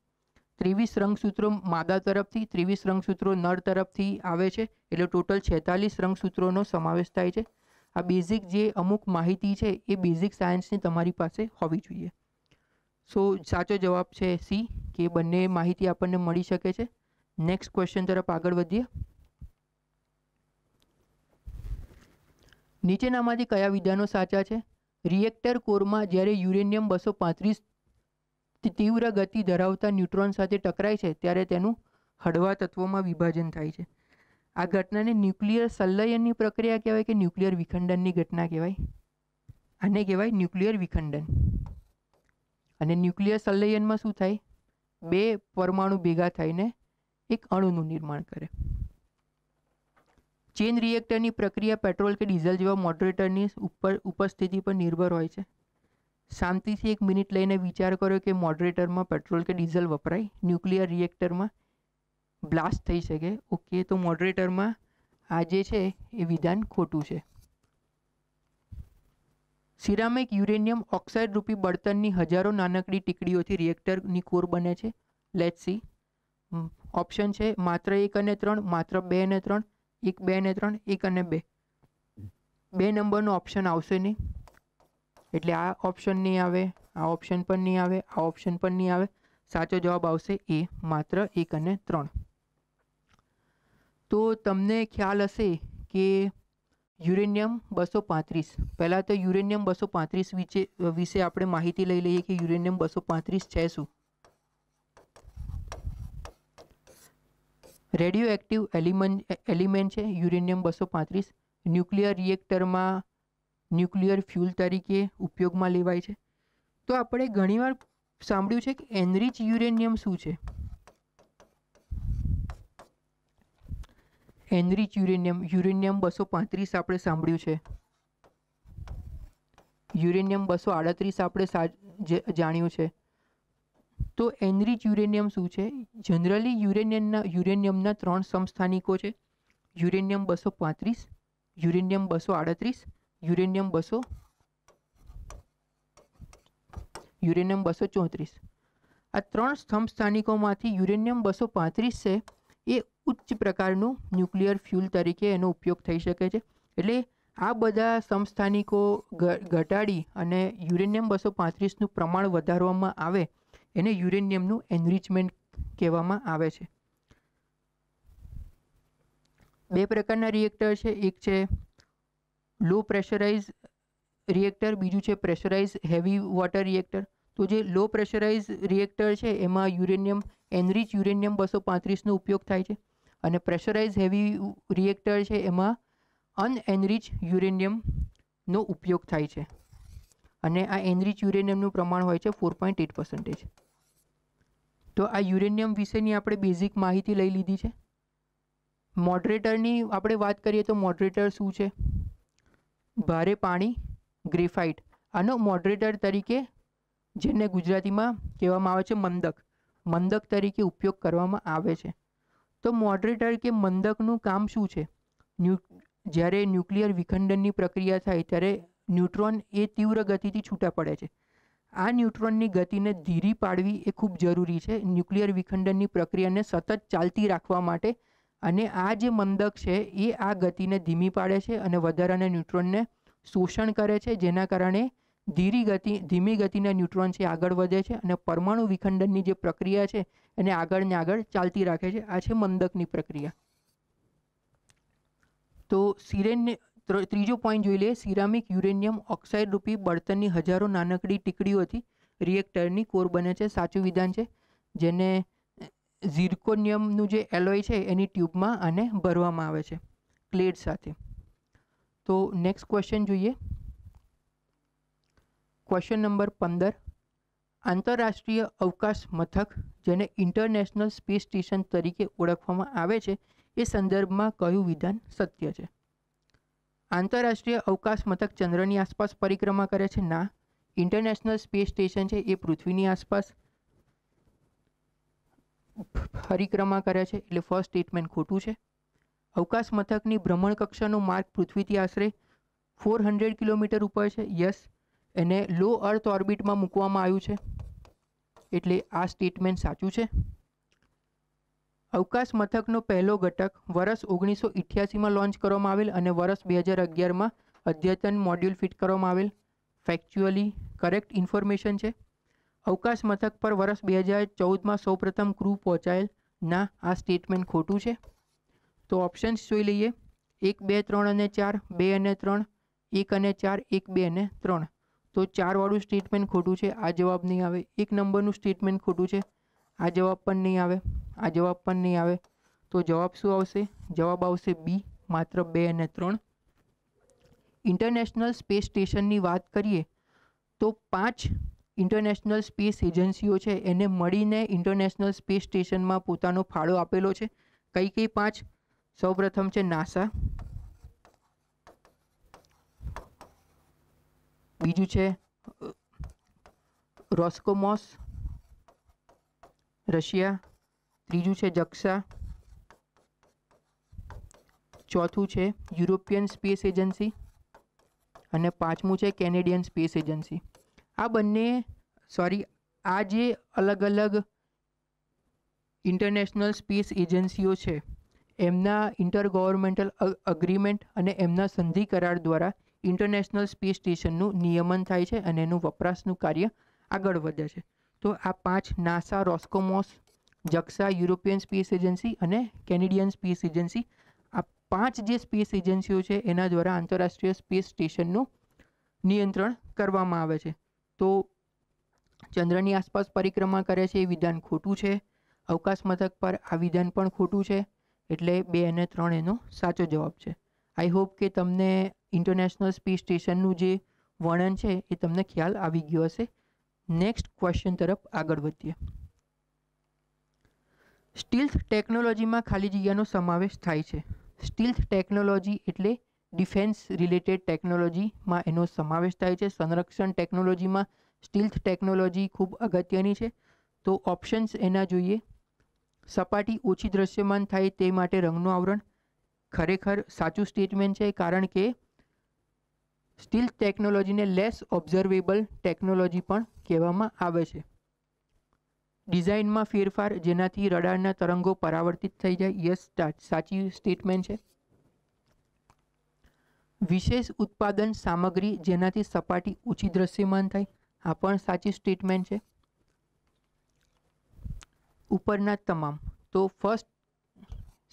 [SPEAKER 1] 23 રંગસૂત્રો માદા તરફથી, 23 રંગસૂત્રો નર તરફથી આવે છે. એટલે ટોટલ 46 રંગસૂત્રોનો સમાવેશ થાય છે. આ બેઝિક જે અમુક માહિતી છે એ બેઝિક સાયન્સની તમારી પાસે હોવી જોઈએ. સો સાચો જવાબ છે સી, કે બંને માહિતી આપણને મળી શકે છે. નેક્સ્ટ ક્વેશ્ચન તરફ આગળ વધીએ. નીચેનામાંથી કયા વિધાનો સાચા છે? રિએક્ટર કોરમાં જ્યારે યુરેનિયમ 235 તીવ્ર ગતિ ધરાવતા ન્યુટ્રોન સાથે ટકરાય છે ત્યારે તેનું હળવા તત્વોમાં વિભાજન થાય છે. આ ઘટનાને ન્યુક્લિયર સંલયનની પ્રક્રિયા કહેવાય કે ન્યુક્લિયર વિખંડનની ઘટના કહેવાય? આને કહેવાય ન્યુક્લિયર વિખંડન. અને ન્યુક્લિયર સંલયનમાં શું થાય? બે પરમાણુ ભેગા થઈને એક અણુનું નિર્માણ કરે. ચેન રિએક્ટરની પ્રક્રિયા પેટ્રોલ કે ડીઝલ જેવા મોડરેટરની ઉપસ્થિતિ પર નિર્ભર હોય છે. શાંતિથી 1 મિનિટ લઈને વિચાર કરો કે મોડરેટરમાં પેટ્રોલ કે ડીઝલ વપરાય, ન્યુક્લિયર રિએક્ટરમાં બ્લાસ્ટ થઈ શકે. ઓકે, તો મોડરેટરમાં આ જે છે એ વિધાન ખોટું છે. સિરામિક યુરેનિયમ ઓક્સાઇડ રૂપી બળતણની હજારો નાનકડી ટીકડીઓથી રિએક્ટરની કોર બને છે. Let's see. ઓપ્શન છે માત્ર 1 અને 3, માત્ર 2 અને 3, 1, 2 અને 3, 1 અને 2. 2 નંબરનો ઓપ્શન આવશે નહીં. એટલે આ ઓપ્શન નહીં આવે, આ ઓપ્શન પણ નહીં આવે, આ ઓપ્શન પણ નહીં આવે. સાચો જવાબ આવશે એ, માત્ર 1 અને 3. તો તમને ખ્યાલ હશે કે યુરેનિયમ 235, પહેલાં તો યુરેનિયમ 235 વિશે આપણે માહિતી લઈ લઈએ કે યુરેનિયમ 235 છે શું? રેડિયો એક્ટિવ એલિમેન્ટ છે યુરેનિયમ 235. ન્યુક્લિયર રિએક્ટરમાં ન્યુક્લિયર ફ્યુલ તરીકે ઉપયોગમાં લેવાય છે. તો આપણે ઘણીવાર સાંભળ્યું છે કે એનરિચ યુરેનિયમ શું છે? એનરિચ યુરેનિયમ 235 આપણે સાંભળ્યું છે. યુરેનિયમ 238 આપણે જાણ્યું છે. તો એનરિચ યુરેનિયમ શું છે? જનરલી યુરેનિયમના 3 સમસ્થાનિકો છે. Uranium 235, uranium 238, uranium 234. આ 3 સમસ્થાનિકોમાંથી યુરેનિયમ 235 છે એ ઉચ્ચ પ્રકારનું ન્યુક્લિયર ફ્યુલ તરીકે એનો ઉપયોગ થઈ શકે છે. એટલે આ બધા સમસ્થાનિકો ઘટાડી અને યુરેનિયમ 235નું પ્રમાણ વધારવામાં આવે એને યુરેનિયમનું એનરિચમેન્ટ કહેવામાં આવે છે. બે પ્રકારના રિએક્ટર છે, એક છે લો પ્રેશરાઇઝ રિએક્ટર, બીજું છે પ્રેશરાઇઝ હેવી વોટર રિએક્ટર. તો જે લો પ્રેશરાઇઝ રિએક્ટર છે એમાં યુરેનિયમ એનરિચ યુરેનિયમ 235નો ઉપયોગ થાય છે, અને પ્રેશરાઇઝ હેવી રિએક્ટર છે એમાં અનએનરિચ યુરેનિયમનો ઉપયોગ થાય છે, અને આ એનરિચ યુરેનિયમનું પ્રમાણ હોય છે 4.8%. તો આ યુરેનિયમ વિશેની આપણે બેઝિક માહિતી લઈ લીધી છે. મોડરેટરની આપણે વાત કરીએ તો મોડરેટર શું છે? ભારે પાણી ગ્રેફાઇટ. આનો મોડરેટર તરીકે, જેને ગુજરાતીમાં કહેવામાં આવે છે મંદક, મંદક તરીકે ઉપયોગ કરવામાં આવે છે. તો મોડરેટર કે મંદકનું કામ શું છે? જ્યારે ન્યુક્લિયર વિખંડનની પ્રક્રિયા થાય ત્યારે ન્યુટ્રોન એ તીવ્ર ગતિથી છૂટા પડે છે. આ ન્યુટ્રોનની ગતિને ધીરી પાડવી એ ખૂબ જરૂરી છે ન્યુક્લિયર વિખંડનની પ્રક્રિયાને સતત ચાલતી રાખવા માટે, અને આ જે મંદક છે એ આ ગતિને ધીમી પાડે છે અને વધારાના ન્યુટ્રોનને શોષણ કરે છે, જેના કારણે ધીમી ગતિના ન્યુટ્રોન છે આગળ વધે છે અને પરમાણુ વિખંડનની જે પ્રક્રિયા છે એને આગળ ને આગળ ચાલતી રાખે છે. આ છે મંદકની પ્રક્રિયા. તો ત્રીજો પોઈન્ટ જોઈ લઈએ. સિરામિક યુરેનિયમ ઓક્સાઇડ રૂપી બળતણની હજારો નાનકડી ટીકડીઓથી રિએક્ટરની કોર બને છે. સાચું વિધાન છે, જેને ઝિર્કોનિયમનું જે એલોય છે એની ટ્યુબમાં આને ભરવામાં આવે છે ક્લેડ સાથે. તો નેક્સ્ટ ક્વેશ્ચન જોઈએ. Question number 15. આંતરરાષ્ટ્રીય અવકાશ મથક, જેને ઇન્ટરનેશનલ સ્પેસ સ્ટેશન તરીકે ઓળખવામાં આવે છે, એ સંદર્ભમાં કયું વિધાન સત્ય છે? આંતરરાષ્ટ્રીય અવકાશ મથક ચંદ્રની આસપાસ પરિક્રમા કરે છે? ના. ઇન્ટરનેશનલ સ્પેસ સ્ટેશન છે એ પૃથ્વીની આસપાસ પરિક્રમા કરે છે, એટલે ફર્સ્ટ સ્ટેટમેન્ટ ખોટું છે. અવકાશ મથકની ભ્રમણ કક્ષાનો માર્ગ પૃથ્વીથી આશરે 400 કિલોમીટર ઉપર છે. યસ. એને લો અર્થ ઓર્બિટમાં મૂકવામાં આવ્યું છે, એટલે આ સ્ટેટમેન્ટ સાચું છે. અવકાશ મથકનો પહેલો ઘટક વર્ષ 1988માં લોન્ચ કરવામાં આવેલ અને વર્ષ 2011માં અદ્યતન મોડ્યુલ ફિટ કરવામાં આવેલ. ફેક્ચ્યુઅલી કરેક્ટ ઇન્ફોર્મેશન છે. અવકાશ મથક પર વર્ષ 2014માં સૌપ્રથમ ક્રૂ પહોંચાયેલ? ના, આ સ્ટેટમેન્ટ ખોટું છે. તો ઓપ્શન્સ જોઈ લઈએ. 1, 2, 3 અને 4, 2 અને 3, 1 અને 4, 1, 2 અને 3. તો 4 વાળું સ્ટેટમેન્ટ ખોટું છે, આ જવાબ નહીં આવે. 1 નંબરનું સ્ટેટમેન્ટ ખોટું છે, આ જવાબ પણ નહીં આવે, આ જવાબ પણ નહીં આવે. તો જવાબ શું આવશે? જવાબ આવશે બી, માત્ર 2 અને 3. ઇન્ટરનેશનલ સ્પેસ સ્ટેશનની વાત કરીએ તો 5 ઇન્ટરનેશનલ સ્પેસ એજન્સીઓ છે, એને મળીને ઇન્ટરનેશનલ સ્પેસ સ્ટેશનમાં પોતાનો ફાળો આપેલો છે. કઈ કઈ 5? સૌપ્રથમ છે નાસા, બીજું છે રોસ્કોમોસ રશિયા, ત્રીજું છે જક્સા, ચોથું છે યુરોપિયન સ્પેસ એજન્સી અને પાંચમું છે કેનેડિયન સ્પેસ એજન્સી. આ જે અલગ અલગ ઇન્ટરનેશનલ સ્પેસ એજન્સીઓ છે એમના ઇન્ટર ગવર્મેન્ટલ અગ્રીમેન્ટ અને એમના સંધિ કરાર દ્વારા ઇન્ટરનેશનલ સ્પેસ સ્ટેશનનું નિયમન થાય છે અને એનું વપરાશનું કાર્ય આગળ વધે છે. તો આ 5 નાસા, રોસ્કોમોસ, જક્સા, યુરોપિયન સ્પેસ એજન્સી અને કેનેડિયન સ્પેસ એજન્સી, આ 5 જે સ્પેસ એજન્સીઓ છે એના દ્વારા આંતરરાષ્ટ્રીય સ્પેસ સ્ટેશનનું નિયંત્રણ કરવામાં આવે છે. તો ચંદ્રની આસપાસ પરિક્રમા કરે છે એ વિધાન ખોટું છે. અવકાશ મથક પર આ વિધાન પણ ખોટું છે, એટલે 2 અને 3 એનો સાચો જવાબ છે. આઈ હોપ કે તમને ઇન્ટરનેશનલ સ્પેસ સ્ટેશનનું જે વર્ણન છે એ તમને ખ્યાલ આવી ગયો હશે. નેક્સ્ટ ક્વેશ્ચન તરફ આગળ વધીએ. સ્ટીલ્થ ટેકનોલોજીમાં ખાલી જગ્યાનો સમાવેશ થાય છે. સ્ટીલ્થ ટેકનોલોજી એટલે ડિફેન્સ રિલેટેડ ટેકનોલોજીમાં એનો સમાવેશ થાય છે. સંરક્ષણ ટેકનોલોજીમાં સ્ટીલ્થ ટેકનોલોજી ખૂબ અગત્યની છે. તો ઓપ્શન્સ એના જોઈએ. સપાટી ઓછી દ્રશ્યમાન થાય તે માટે રંગનું આવરણ ખરેખર સાચું સ્ટેટમેન્ટ છે, કારણ કે સ્ટીલ્થ ટેકનોલોજીને લેસ ઓબ્ઝર્વેબલ ટેકનોલોજી પણ કહેવામાં આવે છે. ડિઝાઇનમાં ફેરફાર જેનાથી રડારના તરંગો પરાવર્તિત થઈ જાય. યસ, સાચી સ્ટેટમેન્ટ છે. વિશેષ ઉત્પાદન સામગ્રી જેનાથી સપાટી ઓછી દ્રશ્યમાન થાય, આ પણ સાચી સ્ટેટમેન્ટ છે. ઉપરના તમામ, તો ફર્સ્ટ,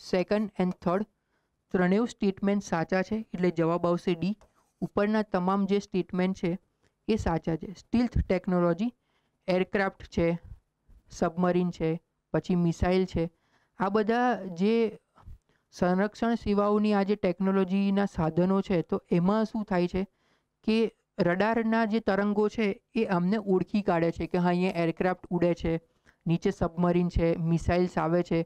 [SPEAKER 1] સેકન્ડ એન્ડ થર્ડ ત્રણેય સ્ટેટમેન્ટ સાચા છે, એટલે જવાબ આવશે ડી. ઉપરના તમામ જે સ્ટેટમેન્ટ છે એ સાચા છે. સ્ટીલ્થ ટેકનોલોજી, એરક્રાફ્ટ છે, સબમરીન છે, પછી મિસાઇલ છે, આ બધા જે સંરક્ષણ સેવાઓની આ જે ટેકનોલોજીના સાધનો છે, તો એમાં શું થાય છે કે રડારના જે તરંગો છે એ અમને ઓળખી કાઢે છે કે હા અહીંયા એરક્રાફ્ટ ઉડે છે, નીચે સબમરીન છે, મિસાઇલ્સ આવે છે.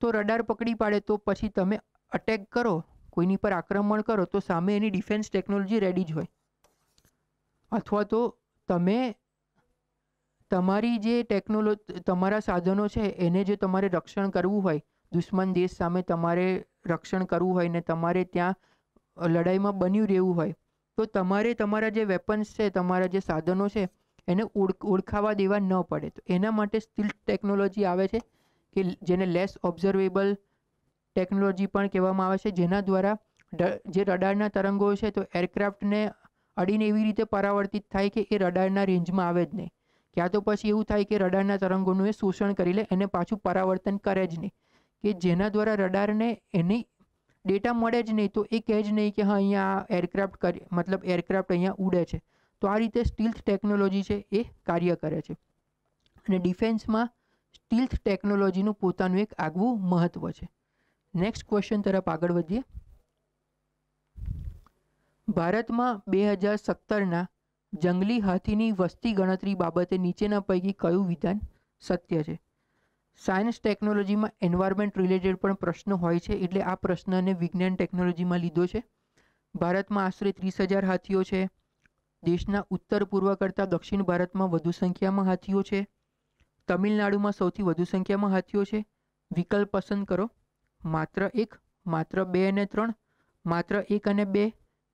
[SPEAKER 1] તો રડાર પકડી પાડે તો પછી તમે અટેક કરો, કોઈની પર આક્રમણ કરો, તો સામે એની ડિફેન્સ ટેકનોલોજી રેડી જ હોય. અથવા તો તમે તમારી જે તમારા સાધનો છે એને જે તમારે રક્ષણ કરવું હોય, દુશ્મન દેશ સામે તમારે રક્ષણ કરવું હોય ને તમારે ત્યાં લડાઈમાં બન્યું રહેવું હોય, તો તમારે તમારા જે વેપન્સ છે, તમારા જે સાધનો છે એને ઓળખાવા દેવા ન પડે. તો એના માટે સ્ટીલ્થ ટેકનોલોજી આવે છે કે જેને લેસ ઓબ્ઝર્વેબલ ટેકનોલોજી પણ કહેવામાં આવે છે, જેના દ્વારા જે રડારના તરંગો છે તો એરક્રાફ્ટને અડીને એવી રીતે પરાવર્તિત થાય કે એ રડારના રેન્જમાં આવે જ નહીં. ક્યાં તો પછી એવું થાય કે રડારના તરંગોનું એ શોષણ કરી લે, એને પાછું પરાવર્તન કરે જ નહીં, કે જેના દ્વારા રડારને એની ડેટા મળે જ નહીં, તો એ કહે જ નહીં કે હા અહીંયા એરક્રાફ્ટ મતલબ એરક્રાફ્ટ અહીંયા ઉડે છે. તો આ રીતે સ્ટીલ્થ ટેકનોલોજી છે એ કાર્ય કરે છે. અને ડિફેન્સમાં સ્ટીલ્થ ટેકનોલોજીનું પોતાનું એક આગવું મહત્વ છે. નેક્સ્ટ ક્વેશ્ચન તરફ આગળ વધીએ. ભારતમાં 2017ના જંગલી હાથીની વસ્તી ગણતરી બાબતે નીચેના પૈકી કયું વિધાન સત્ય છે? સાયન્સ ટેકનોલોજીમાં એન્વાયરમેન્ટ રિલેટેડ પણ પ્રશ્ન હોય છે, એટલે આ પ્રશ્નને વિજ્ઞાન ટેકનોલોજીમાં લીધો છે. ભારતમાં આશરે 30,000 હાથીઓ છે. દેશના ઉત્તર પૂર્વ કરતાં દક્ષિણ ભારતમાં વધુ સંખ્યામાં હાથીઓ છે. તમિલનાડુમાં સૌથી વધુ સંખ્યામાં હાથીઓ છે. વિકલ્પ પસંદ કરો, માત્ર 1, માત્ર 2 અને 3, માત્ર 1 અને 2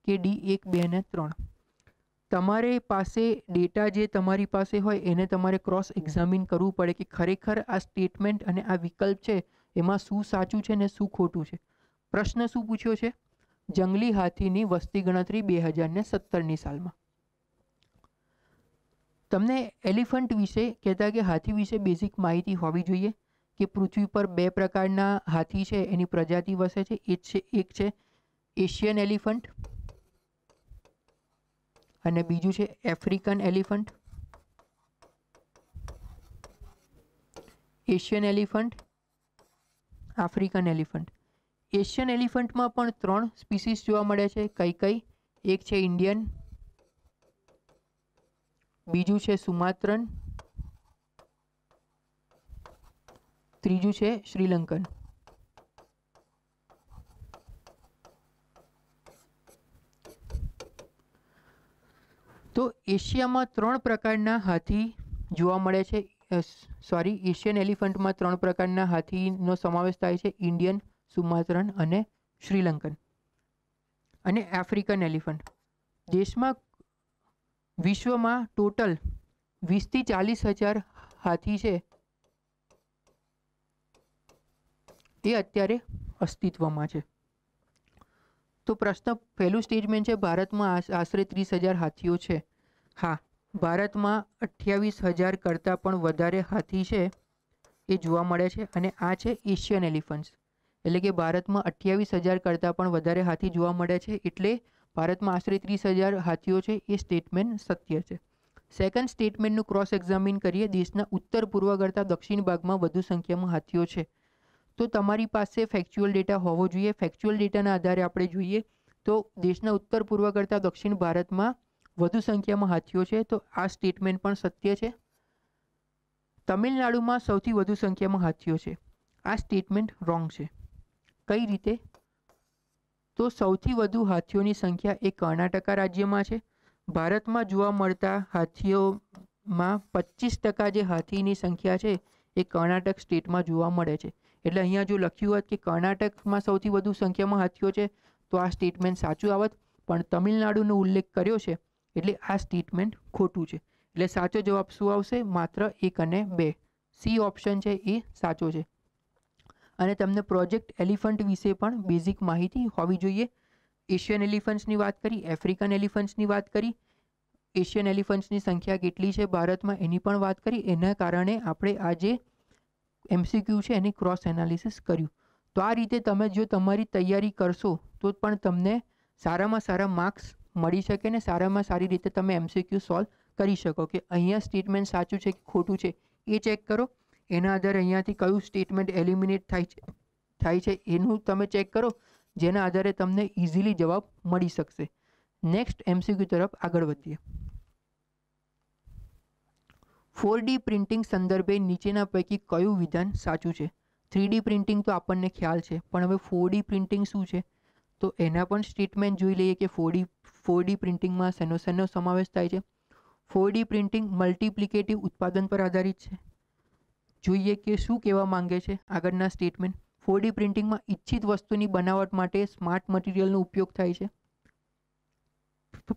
[SPEAKER 1] કે ડી 1, 2 અને 3. તમારે પાસે ડેટા જે તમારી પાસે હોય એને તમારે ક્રોસ એક્ઝામિન કરવું પડે કે ખરેખર આ સ્ટેટમેન્ટ અને આ વિકલ્પ છે એમાં શું સાચું છે ને શું ખોટું છે. પ્રશ્ન શું પૂછ્યો છે? જંગલી હાથીની વસ્તી ગણતરી 2017ની સાલમાં. તમને એલિફન્ટ વિશે કહેતા કે હાથી વિશે બેઝિક માહિતી હોવી જોઈએ કે પૃથ્વી પર 2 પ્રકારના હાથી છે, એની પ્રજાતિ વસે છે. એક છે એશિયન એલિફન્ટ અને બીજું છે African elephant. Asian elephant, African elephant. Asian એલિફન્ટમાં પણ 3 સ્પીસીસ જોવા મળે છે. કઈ? એક છે ઇન્ડિયન, બીજું છે સુમાત્રન, ત્રીજું છે શ્રીલંકન. તો એશિયામાં 3 પ્રકારના હાથી જોવા મળે છે. એશિયન એલિફન્ટમાં 3 પ્રકારના હાથીનો સમાવેશ થાય છે: ઇન્ડિયન, સુમાત્રન અને શ્રીલંકન. અને આફ્રિકન એલિફન્ટ. વિશ્વમાં ટોટલ 20 થી 40 હજાર હાથી છે એ અત્યારે અસ્તિત્વમાં છે. તો પ્રશ્ન પહેલું સ્ટેટમેન્ટ છે ભારતમાં આશરે 30,000 હાથીઓ છે. હા, ભારતમાં 28,000 કરતાં પણ વધારે હાથી છે એ જોવા મળે છે, અને આ છે એશિયન એલિફન્ટ્સ. એટલે કે ભારતમાં 28,000 કરતાં પણ વધારે હાથી જોવા મળે છે, એટલે ભારતમાં આશરે 30,000 હાથીઓ છે એ સ્ટેટમેન્ટ સત્ય છે. સેકન્ડ સ્ટેટમેન્ટનું ક્રોસ એક્ઝામિન કરીએ. દેશના ઉત્તર પૂર્વ કરતાં દક્ષિણ ભાગમાં વધુ સંખ્યામાં હાથીઓ છે. તો તમારી પાસે ફેક્ચ્યુઅલ ડેટા હોવો જોઈએ. ફેક્ચ્યુઅલ ડેટાના આધારે આપણે જોઈએ તો દેશના ઉત્તર પૂર્વ કરતાં દક્ષિણ ભારતમાં વધુ સંખ્યામાં હાથીઓ છે, તો આ સ્ટેટમેન્ટ પણ સત્ય છે. તમિલનાડુમાં સૌથી વધુ સંખ્યામાં હાથીઓ છે, આ સ્ટેટમેન્ટ રોંગ છે. કઈ રીતે? તો સૌથી વધુ હાથીઓની સંખ્યા એ કર્ણાટકા રાજ્યમાં છે. ભારતમાં જોવા મળતા હાથીઓમાં 25% જે હાથીની સંખ્યા છે એ કર્ણાટક સ્ટેટમાં જોવા મળે છે. એટલે અહીંયા જો લખ્યું હોત કે કર્ણાટકમાં સૌથી વધુ સંખ્યામાં હાથીઓ છે તો આ સ્ટેટમેન્ટ સાચું આવત, પણ તમિલનાડુનો ઉલ્લેખ કર્યો છે એટલે આ સ્ટેટમેન્ટ ખોટું છે. એટલે સાચો જવાબ શું આવશે? માત્ર 1 અને 2. સી ઓપ્શન છે એ સાચો છે. અને તમને પ્રોજેક્ટ એલિફન્ટ વિશે પણ બેઝિક માહિતી હોવી જોઈએ. એશિયન એલિફન્ટ્સની વાત કરી, આફ્રિકન એલિફન્ટ્સની વાત કરી, એશિયન એલિફન્ટ્સની સંખ્યા કેટલી છે ભારતમાં એની પણ વાત કરી. એના કારણે આપણે આજે MCQ છે એની ક્રોસ એનાલિસિસ કર્યું. તો આ રીતે તમે જો તમારી તૈયારી કરશો તો પણ તમને સારામાં સારા માર્ક્સ મળી શકે ને સારામાં સારી રીતે તમે MCQ સોલ્વ કરી શકો કે અહીંયા સ્ટેટમેન્ટ સાચું છે કે ખોટું છે એ ચેક કરો. એના આધારે અહીંયાથી કયું સ્ટેટમેન્ટ એલિમિનેટ થાય છે એનું તમે ચેક કરો, જેના આધારે તમને ઇઝીલી જવાબ મળી શકશે. નેક્સ્ટ MCQ તરફ આગળ વધીએ. 4D પ્રિન્ટિંગ સંદર્ભે નીચેના પૈકી કયું વિધાન સાચું છે? 3D પ્રિન્ટિંગ તો આપણને ખ્યાલ છે, પણ હવે 4D પ્રિન્ટિંગ શું છે તો એના પણ સ્ટેટમેન્ટ જોઈ લઈએ કે 4D પ્રિન્ટિંગમાં શેનો સમાવેશ થાય છે. 4D પ્રિન્ટિંગ મલ્ટિપ્લિકેટિવ ઉત્પાદન પર આધારિત છે. જોઈએ કે શું કહેવા માંગે છે આગળના સ્ટેટમેન્ટ. 4D પ્રિન્ટિંગમાં ઇચ્છિત વસ્તુની બનાવટ માટે સ્માર્ટ મટીરિયલનો ઉપયોગ થાય છે.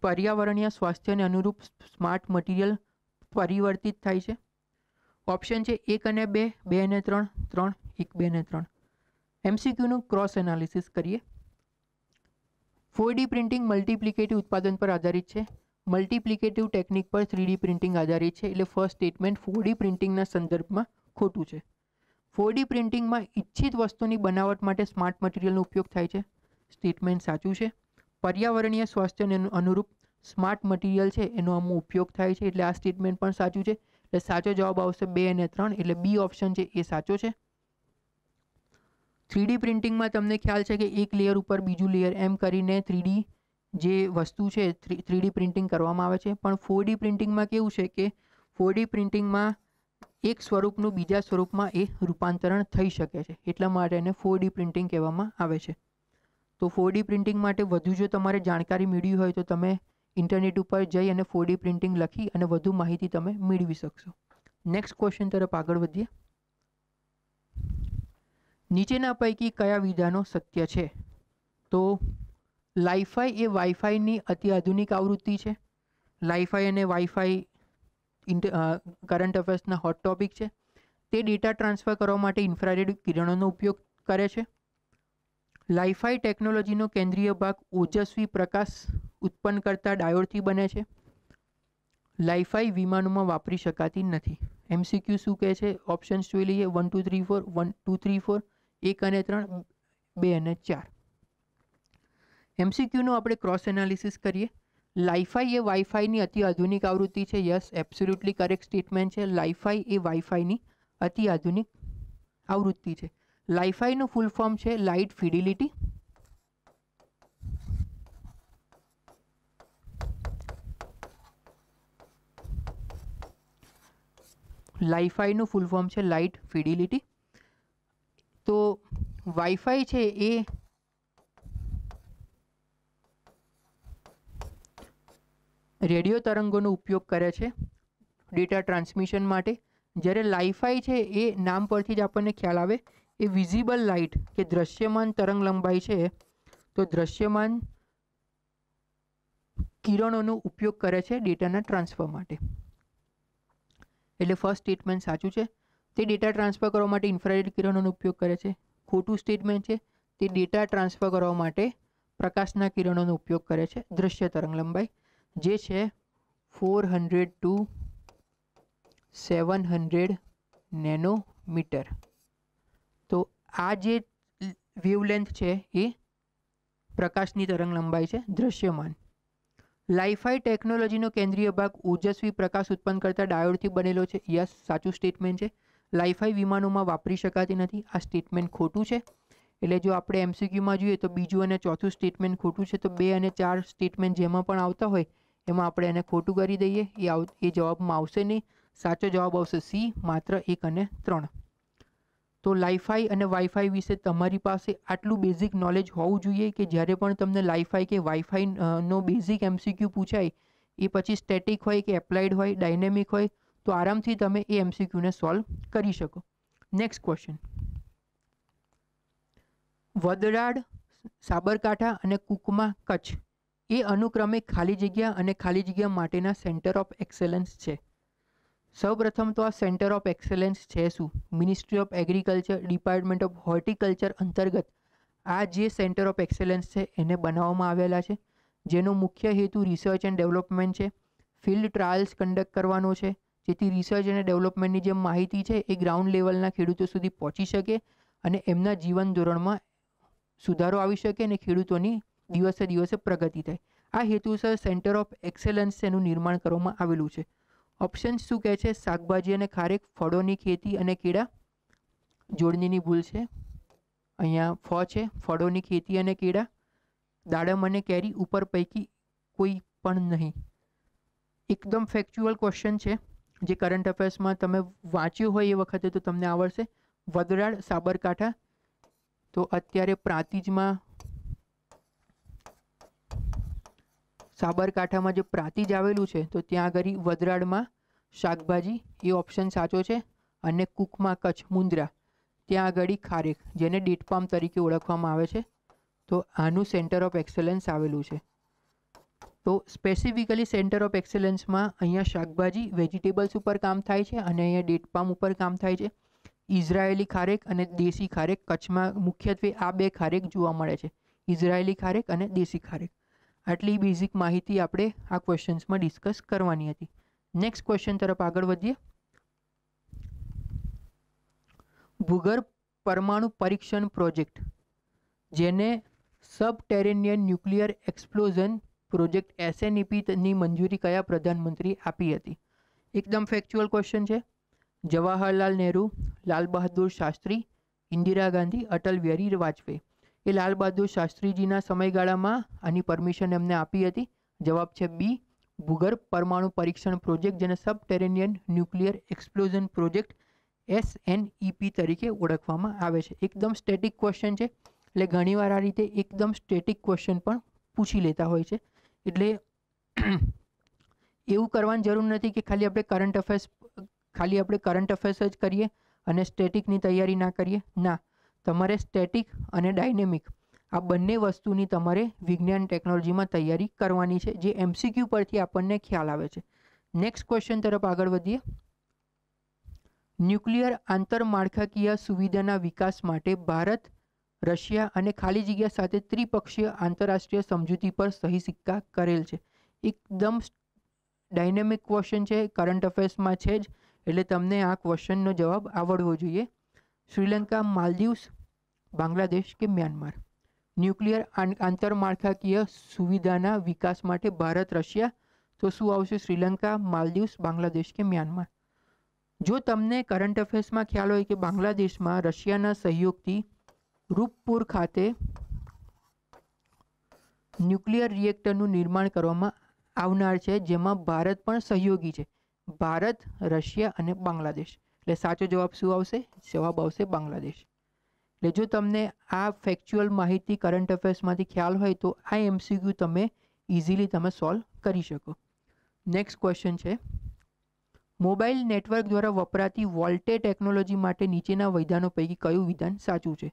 [SPEAKER 1] પર્યાવરણીય સ્વાસ્થ્યને અનુરૂપ સ્માર્ટ મટીરિયલ પરિવર્તિત થાય છે. ઓપ્શન છે 1 અને 2, 2 અને 3, 3, 1, 2 અને 3. MCQનું ક્રોસ એનાલિસિસ કરીએ. 4D પ્રિન્ટિંગ મલ્ટિપ્લિકેટિવ ઉત્પાદન પર આધારિત છે. મલ્ટિપ્લિકેટિવ ટેકનિક પર 3D પ્રિન્ટિંગ આધારિત છે. એટલે ફર્સ્ટ સ્ટેટમેન્ટ 4D પ્રિન્ટિંગના સંદર્ભમાં ખોટું છે. 4D પ્રિન્ટિંગમાં ઇચ્છિત વસ્તુની બનાવટ માટે સ્માર્ટ મટીરિયલનો ઉપયોગ થાય છે. સ્ટેટમેન્ટ સાચું છે. પર્યાવરણીય સ્વાસ્થ્યને અનુરૂપ સ્માર્ટ મટીરિયલ છે એનો આમાં ઉપયોગ થાય છે, એટલે આ સ્ટેટમેન્ટ પણ સાચું છે. એટલે સાચો જવાબ આવશે 2 અને 3, એટલે બી ઓપ્શન છે એ સાચો છે. 3D પ્રિન્ટિંગમાં તમને ખ્યાલ છે કે એક લેયર ઉપર બીજું લેયર એમ કરીને 3D જે વસ્તુ છે 3D પ્રિન્ટિંગ કરવામાં આવે છે. પણ 4D પ્રિન્ટિંગમાં કેવું છે કે 4D પ્રિન્ટિંગમાં એક સ્વરૂપનું બીજા સ્વરૂપમાં એ રૂપાંતરણ થઈ શકે છે, એટલા માટે એને 4D પ્રિન્ટિંગ કહેવામાં આવે છે. તો 4D પ્રિન્ટિંગ માટે વધુ જો તમારે જાણકારી મેળવી હોય તો તમે ઇન્ટરનેટ ઉપર જઈ અને 4D પ્રિન્ટિંગ લખી અને વધુ માહિતી તમે મેળવી શકશો. નેક્સ્ટ ક્વેશ્ચન તરફ આગળ વધીએ. નીચેના પૈકી કયા વિધાનો સત્ય છે? તો લાઈફાઈ એ વાઈફાઈની અતિ આધુનિક આવૃત્તિ છે. લાઈફાઈ અને વાઈફાઈ કરંટ અફેર્સના હોટ ટોપિક છે. તે ડેટા ટ્રાન્સફર કરવા માટે ઇન્ફ્રારેડ કિરણોનો ઉપયોગ કરે છે. લાઈફાઈ ટેકનોલોજીનો કેન્દ્રીય ભાગ ઓજસ્વી પ્રકાશ ઉત્પન્ન કરતા ડાયોડથી બને છે. લાઈફાઈ વિમાનોમાં વાપરી શકાતી નથી. MCQ શું કહે છે? ઓપ્શન્સ જોઈ લઈએ. 1 2 3 4, 1 2 3 4, 1 અને 3, 2 અને 4. MCQનું આપણે ક્રોસ એનાલિસિસ કરીએ. લાઈફાઈ એ વાઈફાઈની અતિ આધુનિક આવૃત્તિ છે. યસ, એબ્સોલ્યુટલી કરેક્ટ સ્ટેટમેન્ટ છે. લાઈફાઈ એ વાઈફાઈની અતિ આધુનિક આવૃત્તિ છે. લાઈફાઈનું ફૂલ ફોર્મ છે લાઇટ ફિડિલિટી. લાઈફાઈનું ફૂલ ફોર્મ છે લાઇટ ફિડિલિટી. તો વાઈફાઈ છે એ રેડિયો તરંગોનો ઉપયોગ કરે છે ડેટા ટ્રાન્સમિશન માટે. જ્યારે લાઈફાઈ છે એ નામ પરથી જ આપણને ખ્યાલ આવે એ વિઝિબલ લાઇટ કે દ્રશ્યમાન તરંગ લંબાઈ છે, તો દ્રશ્યમાન કિરણોનો ઉપયોગ કરે છે ડેટાના ટ્રાન્સફર માટે. એટલે ફર્સ્ટ સ્ટેટમેન્ટ સાચું છે. તે ડેટા ટ્રાન્સફર કરવા માટે ઇન્ફ્રારેડ કિરણોનો ઉપયોગ કરે છે. ખોટું સ્ટેટમેન્ટ છે. તે ડેટા ટ્રાન્સફર કરવા માટે પ્રકાશના કિરણોનો ઉપયોગ કરે છે. દ્રશ્ય તરંગ લંબાઈ જે છે 400 to 700 નેનોમીટર. તો આ જે વેવલેન્થ છે એ પ્રકાશની તરંગ લંબાઈ છે દ્રશ્યમાન. લાઈફાઈ ટેકનોલોજીનો કેન્દ્રીય ભાગ ઓજસ્વી પ્રકાશ ઉત્પન્ન કરતા ડાયોડથી બનેલો છે. યસ, સાચું સ્ટેટમેન્ટ છે. લાઈફાઈ વિમાનોમાં વાપરી શકાતી નથી. આ સ્ટેટમેન્ટ ખોટું છે. એટલે જો આપણે MCQમાં જોઈએ તો બીજું અને ચોથું સ્ટેટમેન્ટ ખોટું છે. તો 2 અને 4 સ્ટેટમેન્ટ જેમાં પણ આવતા હોય એમાં આપણે એને ખોટું કરી દઈએ. એ જવાબમાં આવશે નહીં. સાચો જવાબ આવશે સી, માત્ર 1 અને 3. તો લાઈફાઈ અને વાઈફાઈ વિશે તમારી પાસે આટલું બેઝિક નોલેજ હોવું જોઈએ કે જ્યારે પણ તમને લાઈફાઈ કે વાઈફાઈ નો બેઝિક MCQ પૂછાય એ પછી સ્ટેટિક હોય કે એપ્લાઇડ હોય, ડાયનેમિક હોય, તો આરામથી તમે એ MCQને સોલ્વ કરી શકો. Next question. વડોદરા, સાબરકાંઠા અને કુકમા કચ્છ એ અનુક્રમે ખાલી જગ્યા અને ખાલી જગ્યા માટેના સેન્ટર ઓફ એક્સેલન્સ છે. સૌપ્રથમ તો આ સેન્ટર ઓફ એક્સેલન્સ છે શું? Ministry of agriculture, department of horticulture અંતર્ગત આ જે સેન્ટર ઓફ એક્સેલન્સ છે એને બનાવવામાં આવેલા છે, જેનો મુખ્ય હેતુ રિસર્ચ એન્ડ ડેવલપમેન્ટ છે, ફિલ્ડ ટ્રાયલ્સ કન્ડક્ટ કરવાનો છે, જેથી રિસર્ચ અને ડેવલપમેન્ટની જે માહિતી છે એ ગ્રાઉન્ડ લેવલના ખેડૂતો સુધી પહોંચી શકે અને એમના જીવન ધોરણમાં સુધારો આવી શકે અને ખેડૂતોની દિવસે દિવસે પ્રગતિ થાય. આ હેતુસર સેન્ટર ઓફ એક્સેલન્સ એનું નિર્માણ કરવામાં આવેલું છે. ઓપ્શન શું કહે છે? શાકભાજી અને ખારેક, ફળોની ખેતી અને કેળા. જોડણીની ભૂલ છે, અહીંયા છે ફળોની ખેતી અને કેળા. દાડમ અને કેરી ઉપર પૈકી કોઈ પણ નહીં. એકદમ ફેક્ચ્યુઅલ ક્વેશ્ચન છે જે કરંટ અફેર્સમાં તમે વાંચ્યું હોય એ વખતે તો તમને આવડશે. વડોદરા, સાબરકાંઠા. તો અત્યારે પ્રાંતિજમાં સાબરકાંઠામાં જે પ્રાંતિજ આવેલું છે તો ત્યાં આગળ વડોદરામાં શાકભાજી એ ઓપ્શન સાચો છે. અને કુકમાં કચ્છ મુન્દ્રા ત્યાં આગળ ખારેક જેને ડેટ પામ તરીકે ઓળખવામાં આવે છે. તો આનું સેન્ટર ઓફ એક્સેલન્સ આવેલું છે. તો સ્પેસિફિકલી સેન્ટર ઓફ એક્સેલન્સમાં અહીંયા શાકભાજી વેજીટેબલ્સ ઉપર કામ થાય છે અને અહીંયા ડેટ પામ ઉપર કામ થાય છે. ઇઝરાયેલી ખારેક અને દેશી ખારેક, કચ્છમાં મુખ્યત્વે આ બે ખારેક જોવા મળે છે, ઇઝરાયેલી ખારેક અને દેશી ખારેક. આટલી બેઝિક માહિતી આપણે આ ક્વેશ્ચન્સમાં ડિસ્કસ કરવાની હતી. નેક્સ્ટ ક્વેશ્ચન તરફ આગળ વધીએ. ભૂગર્ભ પરમાણુ પરીક્ષણ પ્રોજેક્ટ જેને સબટેરેનિયન ન્યુક્લિયર એક્સપ્લોઝન પ્રોજેક્ટ SNEP ની મંજૂરી કયા પ્રધાનમંત્રી આપી હતી? એકદમ ફેક્ચ્યુઅલ ક્વેશ્ચન છે. જવાહરલાલ નહેરુ, લાલ બહાદુર શાસ્ત્રી, ઇન્દિરા ગાંધી, અટલ બિહારી વાજપેયી. એ લાલ બહાદુર શાસ્ત્રીજીના સમયગાળામાં આની પરમિશન એમને આપી હતી. જવાબ છે બી, ભૂગર્ભ પરમાણુ પરીક્ષણ પ્રોજેક્ટ જેને સબટેરેનિયન ન્યુક્લિયર એક્સપ્લોઝન પ્રોજેક્ટ SNEP તરીકે ઓળખવામાં આવે છે. એકદમ સ્ટેટિક ક્વેશ્ચન છે એટલે ઘણીવાર આ રીતે એકદમ સ્ટેટિક ક્વેશ્ચન પણ પૂછી લેતા હોય છે. એટલે એવું કરવાની જરૂર નથી કે ખાલી આપણે કરંટ અફેર્સ જ કરીએ અને સ્ટેટિકની તૈયારી ના કરીએ. ના, તમારે સ્ટેટિક અને ડાયનેમિક આ બંને વસ્તુની તમારે વિજ્ઞાન ટેકનોલોજીમાં તૈયારી કરવાની છે, જે MCQ પરથી આપણને ખ્યાલ આવે છે. નેક્સ્ટ ક્વેશ્ચન તરફ આગળ વધીએ. ન્યુક્લિયર આંતરમાળખાકીય સુવિધાના વિકાસ માટે ભારત, રશિયા અને ખાલી જગ્યા સાથે ત્રિપક્ષીય આંતરરાષ્ટ્રીય સમજૂતી પર સહી સિક્કા કરેલ છે. એકદમ ડાયનેમિક ક્વેશ્ચન છે, કરંટ અફેર્સમાં છે જ, એટલે તમને આ ક્વેશ્ચનનો જવાબ આવડવો જોઈએ. શ્રીલંકા, માલદીવ્સ, બાંગ્લાદેશ કે મ્યાનમાર. ન્યુક્લિયર આંતરમાળખાકીય સુવિધાના વિકાસ માટે ભારત, રશિયા. તો શું આવશે? શ્રીલંકા, માલદીવ્સ, બાંગ્લાદેશ કે મ્યાનમાર. જો તમને કરંટ અફેર્સમાં ખ્યાલ હોય કે બાંગ્લાદેશમાં રશિયાના સહયોગથી રૂપપુર ખાતે ન્યુક્લિયર રિએક્ટરનું નિર્માણ કરવામાં આવનાર છે, જેમાં ભારત પણ સહયોગી છે. ભારત, રશિયા અને બાંગ્લાદેશ. એટલે સાચો જવાબ શું આવશે? જવાબ આવશે બાંગ્લાદેશ. એટલે જો તમને આ ફેક્ચ્યુઅલ માહિતી કરંટ અફેર્સમાંથી ખ્યાલ હોય તો આ MCQ તમે ઇઝીલી તમે સોલ્વ કરી શકો. નેક્સ્ટ ક્વેશ્ચન છે. મોબાઈલ નેટવર્ક દ્વારા વપરાતી વોલ્ટે ટેકનોલોજી માટે નીચેના વિધાનો પૈકી કયું વિધાન સાચું છે?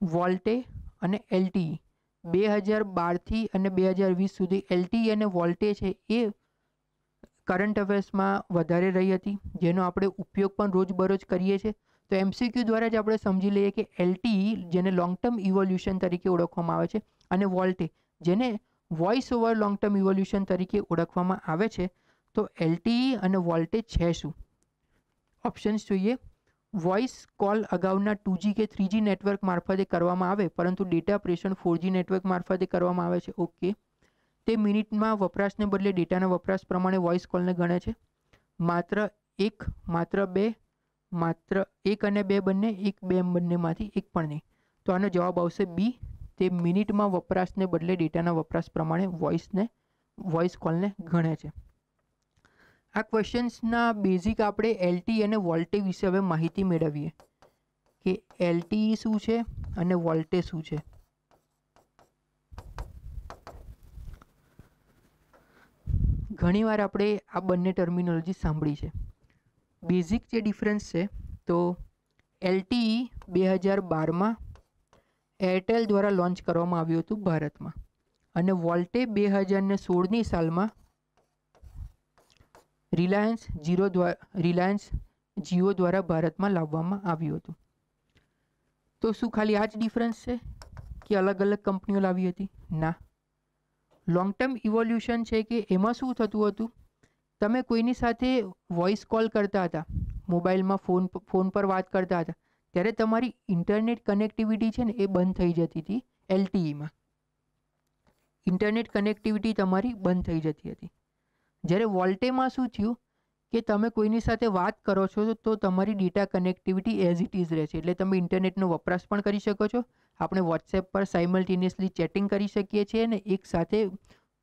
[SPEAKER 1] વોલ્ટે અને LTE 2012થી અને 2020 સુધી LTE અને વોલ્ટે છે એ કરંટ અફેર્સમાં વધારે રહી હતી, જેનો આપણે ઉપયોગ પણ રોજબરોજ કરીએ છીએ. તો MCQ દ્વારા જ આપણે સમજી લઈએ કે LTE જેને લોંગ ટર્મ ઇવોલ્યુશન તરીકે ઓળખવામાં આવે છે અને વોલ્ટે જેને voice over long term evolution તરીકે ઓળખવામાં આવે છે. તો LTE અને વોલ્ટે છે શું? ઓપ્શન્સ જોઈએ. વોઇસ કોલ અગાઉના 2G કે 3G નેટવર્ક મારફતે કરવામાં આવે, પરંતુ ડેટા પ્રેષણ 4G નેટવર્ક મારફતે કરવામાં આવે છે. ઓકે. તે મિનિટમાં વપરાશને બદલે ડેટાના વપરાશ પ્રમાણે વોઇસ કોલને ગણે છે. માત્ર એક, માત્ર બે, માત્ર એક અને બે બંને, એક બે બંનેમાંથી એક પણ નહીં. તો આનો જવાબ આવશે બી. તે મિનિટમાં વપરાશને બદલે ડેટાના વપરાશ પ્રમાણે વોઇસ કોલને ગણે છે. આ ક્વેશ્ચન્સના બેઝિક આપણે LTE અને વોલ્ટે વિશે હવે માહિતી મેળવીએ કે LTE શું છે અને વોલ્ટે શું છે. ઘણીવાર આપણે આ બંને ટર્મિનોલોજી સાંભળી છે. બેઝિક જે ડિફરન્સ છે તો LTE 2012માં એરટેલ દ્વારા લોન્ચ કરવામાં આવ્યું હતું ભારતમાં, અને વોલ્ટે 2016ની સાલમાં રિલાયન્સ જીઓ દ્વારા ભારતમાં લાવવામાં આવ્યું હતું. તો શું ખાલી આ જ ડિફરન્સ છે કે અલગ અલગ કંપનીઓ લાવી હતી? ના. લોંગ ટર્મ ઇવોલ્યુશન છે કે એમાં શું થતું હતું, તમે કોઈની સાથે વોઇસ કોલ કરતા હતા, મોબાઈલમાં ફોન પર વાત કરતા હતા, ત્યારે તમારી ઇન્ટરનેટ કનેક્ટિવિટી છે ને એ બંધ થઈ જતી હતી. LTEમાં ઇન્ટરનેટ કનેક્ટિવિટી તમારી બંધ થઈ જતી હતી. જ્યારે વોલ્ટેમાં શું થયું કે તમે કોઈની સાથે વાત કરો છો તો તમારી data connectivity as it is રહે છે. એટલે તમે ઇન્ટરનેટનો વપરાશ પણ કરી શકો છો, આપણે વોટ્સએપ પર સાયમલ્ટેનિયસલી ચેટિંગ કરી શકીએ છીએ અને એક સાથે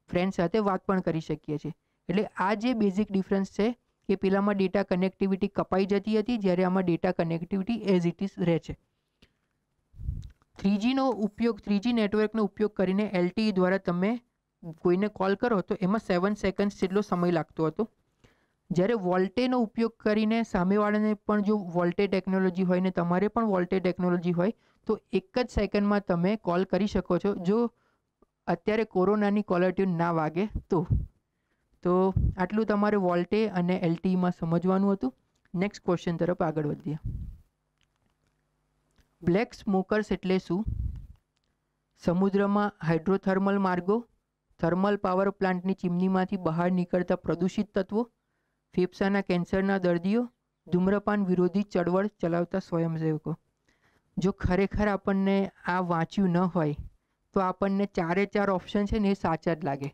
[SPEAKER 1] ફ્રેન્ડ સાથે વાત પણ કરી શકીએ છીએ. એટલે આ જે બેઝિક ડિફરન્સ છે કે પેલામાં ડેટા કનેક્ટિવિટી કપાઈ જતી હતી, જ્યારે આમાં data connectivity as it is રહે છે. 3G નેટવર્કનો ઉપયોગ કરીને LTE દ્વારા તમે કોઈને કોલ કરો તો એમાં 7 સેકન્ડ જેટલો સમય લાગતો હતો. જ્યારે વોલ્ટેનો ઉપયોગ કરીને સામેવાળાને પણ જો વોલ્ટે ટેકનોલોજી હોય ને તમારે પણ વોલ્ટે ટેકનોલોજી હોય તો એક જ સેકન્ડમાં તમે કોલ કરી શકો છો, જો અત્યારે કોરોનાની કોલર ટ્યુન ના વાગે તો. તો આટલું તમારે વોલ્ટે અને LTEમાં સમજવાનું હતું. નેક્સ્ટ ક્વેશ્ચન તરફ આગળ વધીએ. બ્લેક સ્મોકર્સ એટલે શું? સમુદ્રમાં હાઇડ્રોથર્મલ માર્ગો, થર્મલ પાવર પ્લાન્ટની ચીમનીમાંથી બહાર નીકળતા પ્રદૂષિત તત્વો, ફેફસાના કેન્સરના દર્દીઓ, ધૂમ્રપાન વિરોધી ચળવળ ચલાવતા સ્વયંસેવકો. જો ખરેખર આપણને આ વાંચ્યું ન હોય તો આપણને 4 ઓપ્શન છે ને એ સાચા જ લાગે,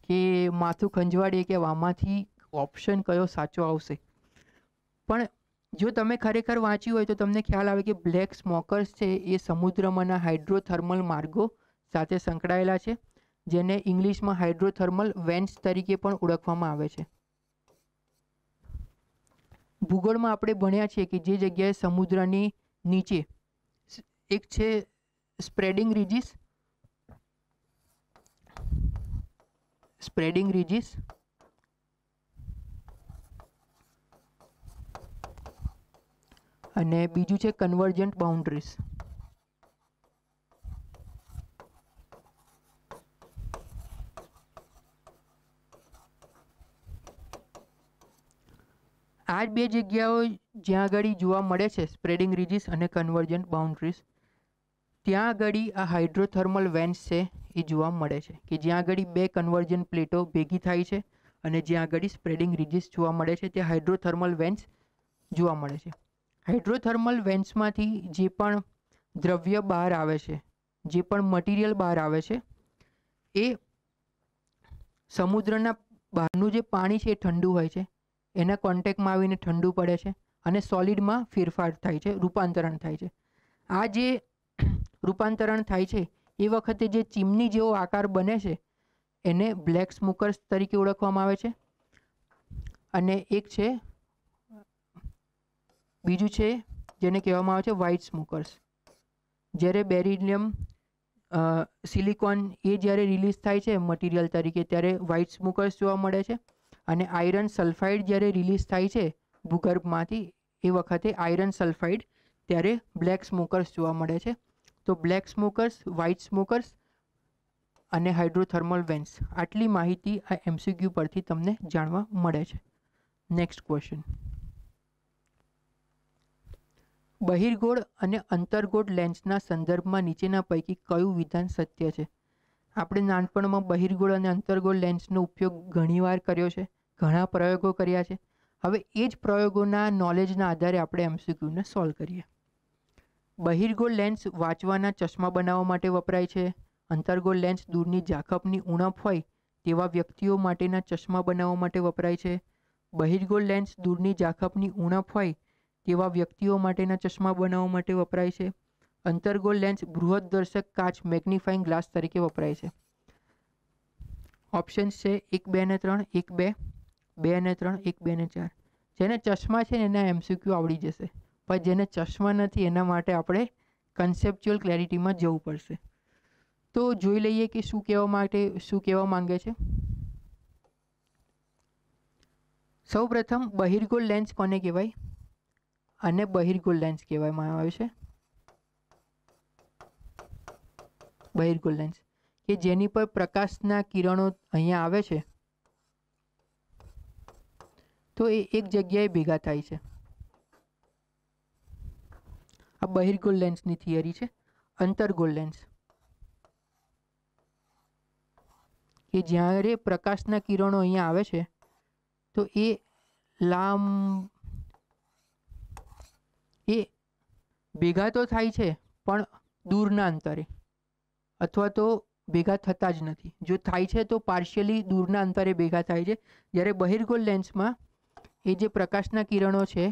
[SPEAKER 1] કે માથું ખંજવાળીએ કે આમાંથી ઓપ્શન કયો સાચો આવશે. પણ જો તમે ખરેખર વાંચ્યું હોય તો તમને ખ્યાલ આવે કે બ્લેક સ્મોકર્સ છે એ સમુદ્રમાંના હાઇડ્રોથર્મલ માર્ગો સાથે સંકળાયેલા છે, જેને ઇંગ્લિશમાં હાઇડ્રોથર્મલ વેન્ટ્સ તરીકે પણ ઓળખવામાં આવે છે. ભૂગોળમાં આપણે ભણ્યા છીએ કે જે જગ્યાએ સમુદ્રની નીચે એક છે સ્પ્રેડિંગ રિજીસ, અને બીજું છે કન્વર્જન્ટ બાઉન્ડ્રીઝ. આ બે જગ્યાઓ જ્યાં આગળ જોવા મળે છે, સ્પ્રેડિંગ રિજીસ અને કન્વર્જન્ટ બાઉન્ડ્રીઝ, ત્યાં આગળ આ હાઇડ્રોથર્મલ વેન્ટ્સ છે એ જોવા મળે છે, કે જ્યાં આગળ બે કન્વર્જન્ટ પ્લેટો ભેગી થાય છે અને જ્યાં આગળ સ્પ્રેડિંગ રિજીસ જોવા મળે છે તે હાઇડ્રોથર્મલ વેન્ટ્સ જોવા મળે છે. હાઇડ્રોથર્મલ વેન્ટ્સમાંથી જે પણ દ્રવ્ય બહાર આવે છે, જે પણ મટીરિયલ બહાર આવે છે, એ સમુદ્રના બહારનું જે પાણી છે એ ઠંડુ હોય છે, એના કોન્ટેક્ટમાં આવીને ઠંડુ પડે છે અને સોલિડમાં ફેરફાર થાય છે, રૂપાંતરણ થાય છે. આ જે રૂપાંતરણ થાય છે એ વખતે જે ચીમની જેવો આકાર બને છે એને બ્લેક સ્મોકર્સ તરીકે ઓળખવામાં આવે છે. અને એક છે બીજું છે જેને કહેવામાં આવે છે વ્હાઇટ સ્મોકર્સ. જ્યારે બેરિલિયમ સિલિકોન એ જ્યારે રિલીઝ થાય છે મટીરિયલ તરીકે ત્યારે વ્હાઇટ સ્મોકર્સ જોવા મળે છે, અને આયરન સલ્ફાઇડ જ્યારે રિલીઝ થાય છે ભૂગર્ભમાંથી એ વખતે આયરન સલ્ફાઇડ ત્યારે બ્લેક સ્મોકર્સ જોવા મળે છે. તો બ્લેક સ્મોકર્સ, વ્હાઇટ સ્મોકર્સ અને હાઇડ્રોથર્મલ વેન્ટ્સ, આટલી માહિતી આ MCQ પરથી તમને જાણવા મળે છે. Next question. બહિર્ગોળ અને અંતર્ગોળ લેન્સના સંદર્ભમાં નીચેના પૈકી કયું વિધાન સત્ય છે? આપણે નાનપણમાં બહિર્ગોળ અને અંતર્ગોળ લેન્સનો ઉપયોગ ઘણીવાર કર્યો છે, ઘણા પ્રયોગો કર્યા છે. હવે એ જ પ્રયોગોના નોલેજના આધારે આપણે MCQને સોલ્વ કરીએ. બહિર્ગોળ લેન્સ વાંચવાના ચશ્મા બનાવવા માટે વપરાય છે. અંતર્ગોળ લેન્સ દૂરની ઝાંખપની ઉણપ હોય તેવા વ્યક્તિઓ માટેના ચશ્મા બનાવવા માટે વપરાય છે. બહિર્ગોળ લેન્સ દૂરની ઝાંખપની ઉણપ હોય તેવા વ્યક્તિઓ માટેના ચશ્મા બનાવવા માટે વપરાય છે. અંતર્ગોળ લેન્સ બૃહદદર્શક કાચ મેગ્નિફાઇંગ ગ્લાસ તરીકે વપરાય છે. ઓપ્શન્સ છે 1, 2 અને 3, 1, 2, 2 અને 3, 1, 2 અને 4. જેને ચશ્મા છે ને એના MCQ આવડી જશે, પણ જેને ચશ્મા નથી એના માટે આપણે કન્સેપ્ચ્યુઅલ ક્લેરિટીમાં જવું પડશે. તો જોઈ લઈએ કે શું કહેવા માંગે છે. સૌપ્રથમ બહિર્ગોળ લેન્સ કોને કહેવાય? અને બહિર્ગોળ લેન્સ કહેવામાં આવે છે. બહિર્ગોળ લેન્સ કે જેની પર પ્રકાશના કિરણો અહીંયા આવે છે તો એ એક જગ્યાએ ભેગા થાય છે. આ બહિર્ગોળ લેન્સની થિયરી છે. અંતર્ગોળ લેન્સ કે જ્યારે પ્રકાશના કિરણો અહીંયા આવે છે તો એ એ ભેગા તો થાય છે પણ દૂરના અંતરે, અથવા તો ભેગા થતા જ નથી. જો થાય છે તો પાર્શિયલી દૂરના અંતરે ભેગા થાય છે. જ્યારે બહિર્ગોળ લેન્સમાં એ જે પ્રકાશના કિરણો છે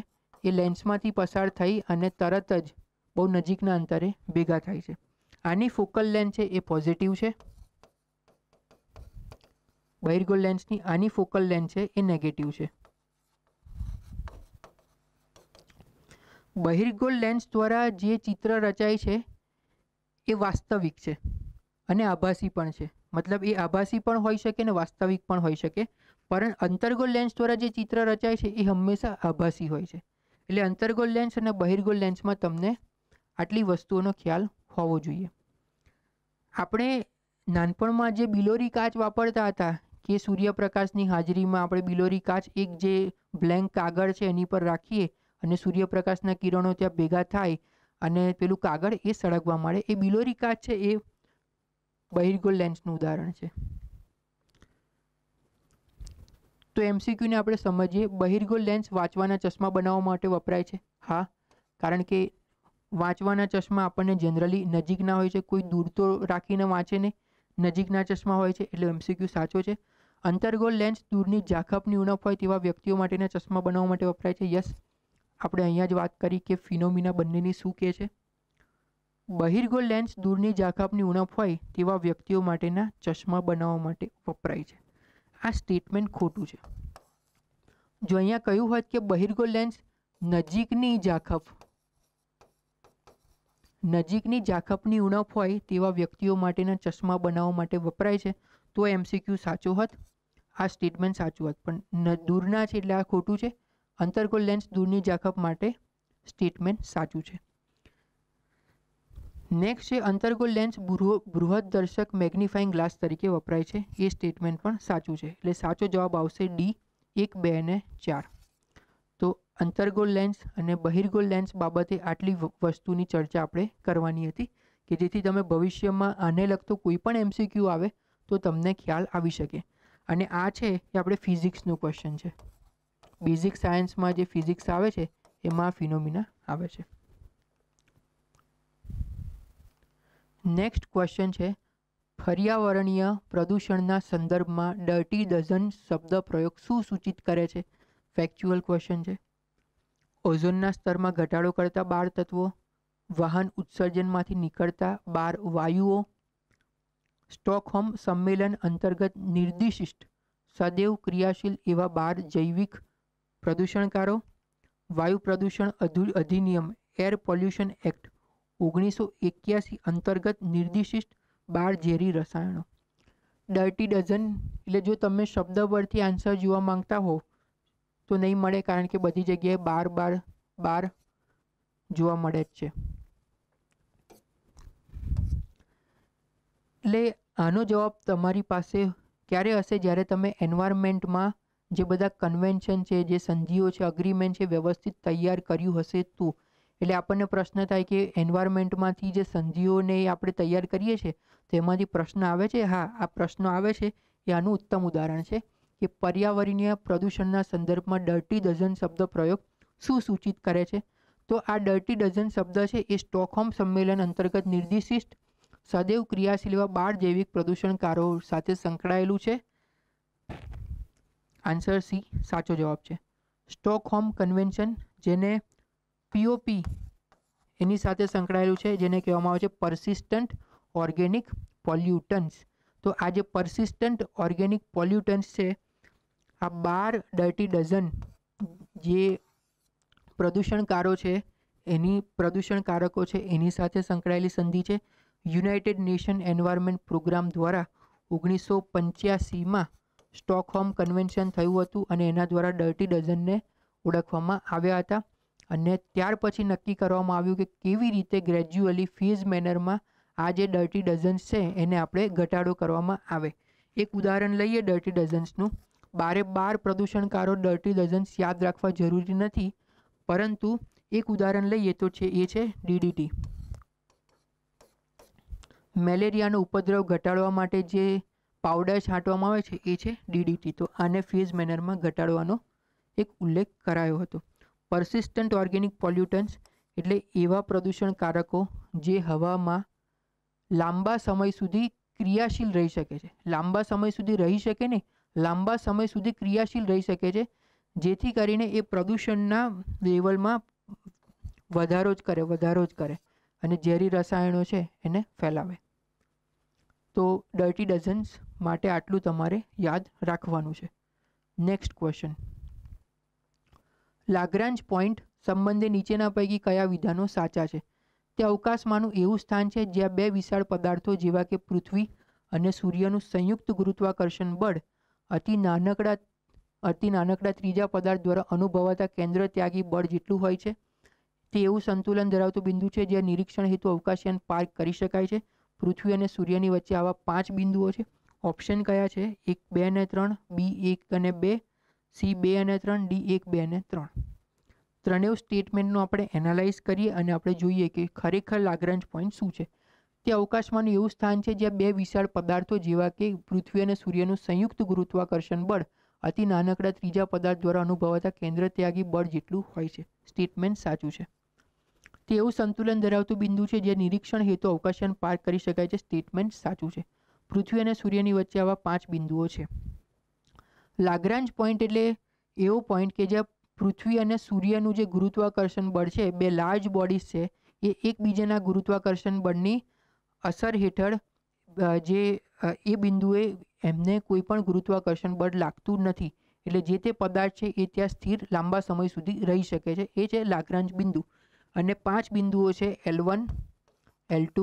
[SPEAKER 1] એ લેન્સમાંથી પસાર થઈ અને તરત જ બહુ નજીકના અંતરે ભેગા થાય છે. આની ફોકલ લેન્થ છે એ પોઝિટિવ છે. બહિર્ગોળ લેન્સની આની ફોકલ લેન્થ છે એ નેગેટિવ છે. બહિર્ગોળ લેન્સ દ્વારા જે ચિત્ર રચાય છે એ વાસ્તવિક છે અને આભાસી પણ છે. મતલબ એ આભાસી પણ હોઈ શકે ને વાસ્તવિક પણ હોઈ શકે. પરંતુ અંતર્ગોળ લેન્સ દ્વારા જે ચિત્ર રચાય છે એ હંમેશા આભાસી હોય છે. એટલે અંતર્ગોળ લેન્સ અને બહિર્ગોળ લેન્સમાં તમને આટલી વસ્તુઓનો ખ્યાલ હોવો જોઈએ. આપણે નાનપણમાં જે બિલોરી કાચ વાપરતા હતા કે સૂર્યપ્રકાશની હાજરીમાં આપણે બિલોરી કાચ એક જે બ્લેન્ક કાગળ છે એની પર રાખીએ અને સૂર્યપ્રકાશના કિરણો ત્યાં ભેગા થાય અને પેલું કાગળ એ સળગવા માંડે, એ બિલોરી કાચ છે એ બહિર્ગોળ લેન્સનું ઉદાહરણ છે. તો એમસીક્યુને આપણે સમજીએ. બહિર્ગોળ લેન્સ વાંચવાના ચશ્મા બનાવવા માટે વપરાય છે. હા, કારણ કે વાંચવાના ચશ્મા આપણને જનરલી નજીકના હોય છે, કોઈ દૂર તો રાખીને વાંચે નહીં, નજીકના ચશ્મા હોય છે, એટલે એમસીક્યુ સાચો છે. અંતર્ગોળ લેન્સ દૂરની ઝાંખપની ઉણપ હોય તેવા વ્યક્તિઓ માટેના ચશ્મા બનાવવા માટે વપરાય છે. યસ, આપણે અહીંયા જ વાત કરી કે ફિનોમિના બંનેની શું કહે છે. બહિર્ગોળ લેન્સ દૂરની ઝાંખપની ઉણપ હોય તેવા વ્યક્તિઓ માટેના ચશ્મા બનાવવા માટે વપરાય છે. આ સ્ટેટમેન્ટ ખોટું છે. જો અહીંયા કહ્યું હોત કે બહિર્ગોળ લેન્સ નજીકની ઝાંખપની ઉણપ હોય તેવા વ્યક્તિઓ માટેના ચશ્મા બનાવવા માટે વપરાય છે તો એમસીક્યુ સાચો હોત, આ સ્ટેટમેન્ટ સાચું હોત. પણ દૂરના છે એટલે આ ખોટું છે. અંતર્ગોળ લેન્સ દૂરની ઝાંખપ માટે સ્ટેટમેન્ટ સાચું છે. નેક્સ્ટ છે અંતર્ગોળ લેન્સ બૃહદદર્શક મેગ્નિફાઇંગ ગ્લાસ તરીકે વપરાય છે. એ સ્ટેટમેન્ટ પણ સાચું છે. એટલે સાચો જવાબ આવશે ડી 1, 2 અને 4. તો અંતર્ગોળ લેન્સ અને બહિર્ગોળ લેન્સ બાબતે આટલી વસ્તુની ચર્ચા આપણે કરવાની હતી કે જેથી તમે ભવિષ્યમાં આને લગતો કોઈ પણ એમસીક્યુ આવે તો તમને ખ્યાલ આવી શકે. અને આ છે એ આપણે ફિઝિક્સનું ક્વેશ્ચન છે. બેઝિક સાયન્સમાં જે ફિઝિક્સ આવે છે એમાં ફિનોમિના આવે છે. નેક્સ્ટ ક્વેશ્ચન છે પર્યાવરણીય પ્રદૂષણના સંદર્ભમાં ડર્ટી ડઝન શબ્દ પ્રયોગ શું સૂચિત કરે છે? ફેક્ચ્યુઅલ ક્વેશ્ચન છે. ઓઝોનના સ્તરમાં ઘટાડો કરતા 12 તત્વો, વાહન ઉત્સર્જનમાંથી નીકળતા 12 વાયુઓ, સ્ટોકહોમ સંમેલન અંતર્ગત નિર્દિષ્ટ સદૈવ ક્રિયાશીલ એવા 12 જૈવિક પ્રદૂષણકારો, વાયુ પ્રદૂષણ અધિનિયમ એર પોલ્યુશન એક્ટ 1981 અંતર્ગત નિર્દિષ્ટ 12 ઝેરી રસાયણો. ડર્ટી ડઝન એટલે જો તમે શબ્દ પરથી આન્સર જોવા માંગતા હો તો નહીં મળે, કારણ કે બધી જગ્યાએ 12 જોવા મળે જ છે. એટલે આનો જવાબ તમારી પાસે ક્યારે હશે? જ્યારે તમે એન્વાયરમેન્ટમાં જે બધા કન્વેન્શન છે, જે સંધિઓ છે, અગ્રીમેન્ટ છે, વ્યવસ્થિત તૈયાર કર્યું હશે તો. એટલે આપણને પ્રશ્ન થાય કે એન્વાયરમેન્ટમાંથી જે સંધિઓને આપણે તૈયાર કરીએ છીએ તો એમાંથી પ્રશ્ન આવે છે. હા, આ પ્રશ્નો આવે છે એ આનું ઉત્તમ ઉદાહરણ છે કે પર્યાવરણીય પ્રદૂષણના સંદર્ભમાં ડર્ટી ડઝન શબ્દ પ્રયોગ શું સૂચિત કરે છે? તો આ ડર્ટી ડઝન શબ્દ છે એ સ્ટોકહોમ સંમેલન અંતર્ગત નિર્દિષ્ટ સદૈવ ક્રિયાશીલ એવા 12 જૈવિક પ્રદૂષણકારો સાથે સંકળાયેલું છે. આન્સર સી સાચો જવાબ છે. સ્ટોકહોમ કન્વેન્શન, જેને પીઓપી એની સાથે સંકળાયેલું છે, જેને કહેવામાં આવે છે પરસિસ્ટન્ટ ઓર્ગેનિક પોલ્યુટન્સ. તો આ જે પરસિસ્ટન્ટ ઓર્ગેનિક પોલ્યુટન્સ છે, આ 12 ડર્ટી ડઝન જે પ્રદૂષણકારો છે, એની પ્રદૂષણકારકો છે એની સાથે સંકળાયેલી સંધિ છે. યુનાઇટેડ નેશન એન્વાયરમેન્ટ પ્રોગ્રામ દ્વારા 1985માં સ્ટોકહોમ કન્વેન્શન થયું હતું અને એના દ્વારા ડર્ટી ડઝનને ઓળખવામાં આવ્યા હતા. અને ત્યાર પછી નક્કી કરવામાં આવ્યું કે કેવી રીતે ગ્રેજ્યુઅલી ફેઝ મેનરમાં આ જે ડર્ટી ડઝન્સ છે એને આપણે ઘટાડો કરવામાં આવે. એક ઉદાહરણ લઈએ ડર્ટી ડઝન્સનું. 12 પ્રદૂષણકારો ડર્ટી ડઝન્સ યાદ રાખવા જરૂરી નથી, પરંતુ એક ઉદાહરણ લઈએ તો છે એ છે DDT. મેલેરિયાનો ઉપદ્રવ ઘટાડવા માટે જે પાવડર છાંટવામાં આવે છે એ છે DDT. તો આને ફેઝ મેનરમાં ઘટાડવાનો એક ઉલ્લેખ કરાયો હતો. પરસિસ્ટન્ટ ઓર્ગેનિક પોલ્યુટન્ટ્સ એટલે એવા પ્રદૂષણકારકો જે હવામાં લાંબા સમય સુધી ક્રિયાશીલ રહી શકે છે. લાંબા સમય સુધી રહી શકે ને, લાંબા સમય સુધી ક્રિયાશીલ રહી શકે છે, જેથી કરીને એ પ્રદૂષણના લેવલમાં વધારો જ કરે અને ઝેરી રસાયણો છે એને ફેલાવે. તો ડર્ટી ડઝન્સ માટે આટલું તમારે યાદ રાખવાનું છે. નેક્સ્ટ ક્વેશ્ચન, લાગ્રાન્જ પોઈન્ટ સંબંધે નીચેના પૈકી કયા વિધાનો સાચા છે? તે અવકાશમાંનું એવું સ્થાન છે જ્યાં બે વિશાળ પદાર્થો જેવા કે પૃથ્વી અને સૂર્યનું સંયુક્ત ગુરુત્વાકર્ષણ બળ અતિ નાનકડા ત્રીજા પદાર્થ દ્વારા અનુભવાતા કેન્દ્ર ત્યાગી બળ જેટલું હોય છે. તે એવું સંતુલન ધરાવતું બિંદુ છે જ્યાં નિરીક્ષણ હેતુ અવકાશયાન પાર્ક કરી શકાય છે. પૃથ્વી અને સૂર્યની વચ્ચે આવા 5 બિંદુઓ છે. ઓપ્શન કયા છે? 1, 2 અને 3, B 1 અને 2, C 2 અને 3, D 1, 2 અને 3. ત્રણેય સ્ટેટમેન્ટનું આપણે એનાલાઇઝ કરીએ અને આપણે જોઈએ કે ખરેખર લાગ્રાન્જ પોઈન્ટ શું છે. તે અવકાશમાંનું એવું સ્થાન છે જ્યાં બે વિશાળ પદાર્થો જેવા કે પૃથ્વી અને સૂર્યનું સંયુક્ત ગુરુત્વાકર્ષણ બળ અતિ નાનકડા ત્રીજા પદાર્થ દ્વારા અનુભવાતા કેન્દ્ર ત્યાગી બળ જેટલું હોય છે. સ્ટેટમેન્ટ સાચું છે. તે એવું સંતુલન ધરાવતું બિંદુ છે જે નિરીક્ષણ હેતુ અવકાશયાન પાર કરી શકાય છે. સ્ટેટમેન્ટ સાચું છે. પૃથ્વી અને સૂર્યની વચ્ચે આવા 5 બિંદુઓ છે. લાગ્રાન્જ પોઈન્ટ એટલે એવો પોઈન્ટ કે જ્યાં પૃથ્વી અને સૂર્યનું જે ગુરુત્વાકર્ષણ બળ છે, બે લાર્જ બોડીઝ છે, એ એકબીજાના ગુરુત્વાકર્ષણ બળની અસર હેઠળ એ બિંદુએ એમને કોઈ પણ ગુરુત્વાકર્ષણ બળ લાગતું નથી. એટલે જે તે પદાર્થ છે એ ત્યાં સ્થિર લાંબા સમય સુધી રહી શકે છે. એ છે લાગ્રાન્જ બિંદુ. અને 5 બિંદુઓ છે L1, L2,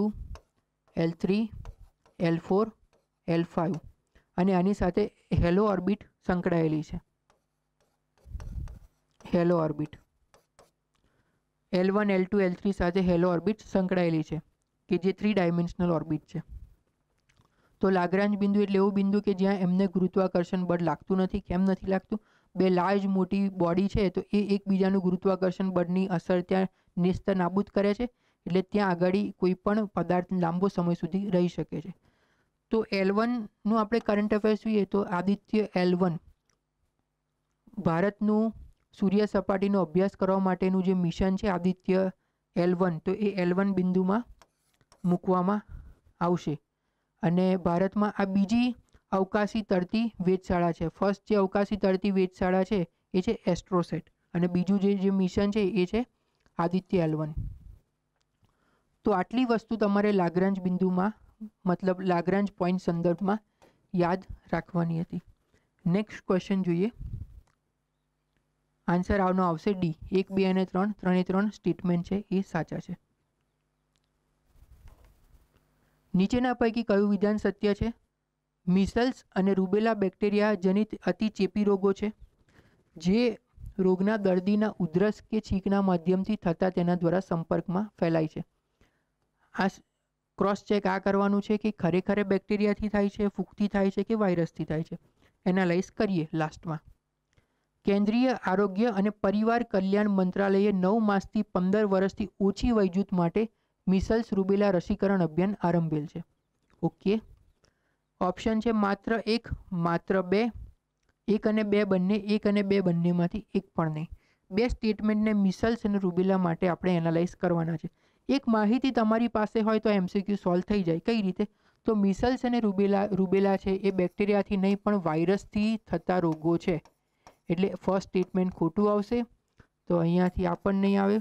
[SPEAKER 1] L3, L4, L5 અને આની સાથે હેલો ઓર્બિટ સંકળાયેલી છે. Hello orbit L1, L2, L3 સાથે હેલો ઓર્બિટ સંકળાયેલી છે કે જે 3 ડાયમેન્શનલ ઓર્બિટ છે. તો લાગ્રાન્જ બિંદુ એટલે એવું બિંદુ કે જ્યાં એમને ગુરુત્વાકર્ષણ બળ લાગતું નથી. કેમ નથી લાગતું? બે લાર્જ મોટી બોડી છે તો એ એકબીજાનું ગુરુત્વાકર્ષણ બળની અસર ત્યાં નેસ્ત નાબૂદ કરે છે. એટલે ત્યાં આગળ કોઈ પણ પદાર્થ લાંબો સમય સુધી રહી શકે છે. તો L1નું આપણે કરંટ અફેર્સ જોઈએ તો આદિત્ય L1 ભારતનું સૂર્ય સપાટીનો અભ્યાસ કરવા માટેનું જે મિશન છે આદિત્ય L1, તો એ L1 બિંદુમાં મૂકવામાં આવશે. અને ભારતમાં આ બીજી અવકાશી તરતી વેધશાળા છે. ફર્સ્ટ જે અવકાશી તરતી વેધશાળા છે એ છે એસ્ટ્રોસેટ અને બીજું જે મિશન છે એ છે આદિત્ય L1. તો આટલી વસ્તુ તમારે લાગ્રાન્જ બિંદુમાં મતલબ લાગ્રાન્જ પોઈન્ટ સંદર્ભમાં યાદ રાખવાની હતી. નેક્સ્ટ ક્વેશ્ચન જોઈએ. આન્સર આવનો આવશે D. 1, 2 અને 3 3 સ્ટેટમેન્ટ છે એ સાચા છે. નીચેના પૈકી કયું વિધાન સત્ય છે? મિસલ્સ અને રૂબેલા બેક્ટેરિયા જનિત અતિ ચેપી રોગો છે જે રોગના દર્દીના ઉધરસ કે છીંકના માધ્યમથી થતા તેના દ્વારા સંપર્કમાં ફેલાય છે. આ ક્રોસ ચેક આ કરવાનું છે કે ખરેખર બેક્ટેરિયાથી થાય છે, ફૂગથી થાય છે કે વાયરસથી થાય છે. એનાલાઇઝ કરીએ લાસ્ટમાં. કેન્દ્રીય આરોગ્ય અને પરિવાર કલ્યાણ મંત્રાલયે 9 માસથી 15 વર્ષથી ઓછી વયજૂથ માટે મિસલ્સ રૂબેલા રસીકરણ અભિયાન આરંભેલ છે. ઓકે. ઓપ્શન છે માત્ર 1, માત્ર 2, 1 અને 2 બંને, 1 અને 2 બંનેમાંથી એક પણ નહીં. બે સ્ટેટમેન્ટને મિસલ્સ અને રૂબેલા માટે આપણે એનાલાઇઝ કરવાના છે. એક માહિતી તમારી પાસે હોય તો MCQ સોલ્વ થઈ જાય. કઈ રીતે? તો મિસલ્સ અને રૂબેલા છે એ બેક્ટેરિયાથી નહીં પણ વાયરસથી થતા રોગો છે. એટલે ફર્સ્ટ સ્ટેટમેન્ટ ખોટું આવશે. તો અહીંયાથી આ પણ નહીં આવે,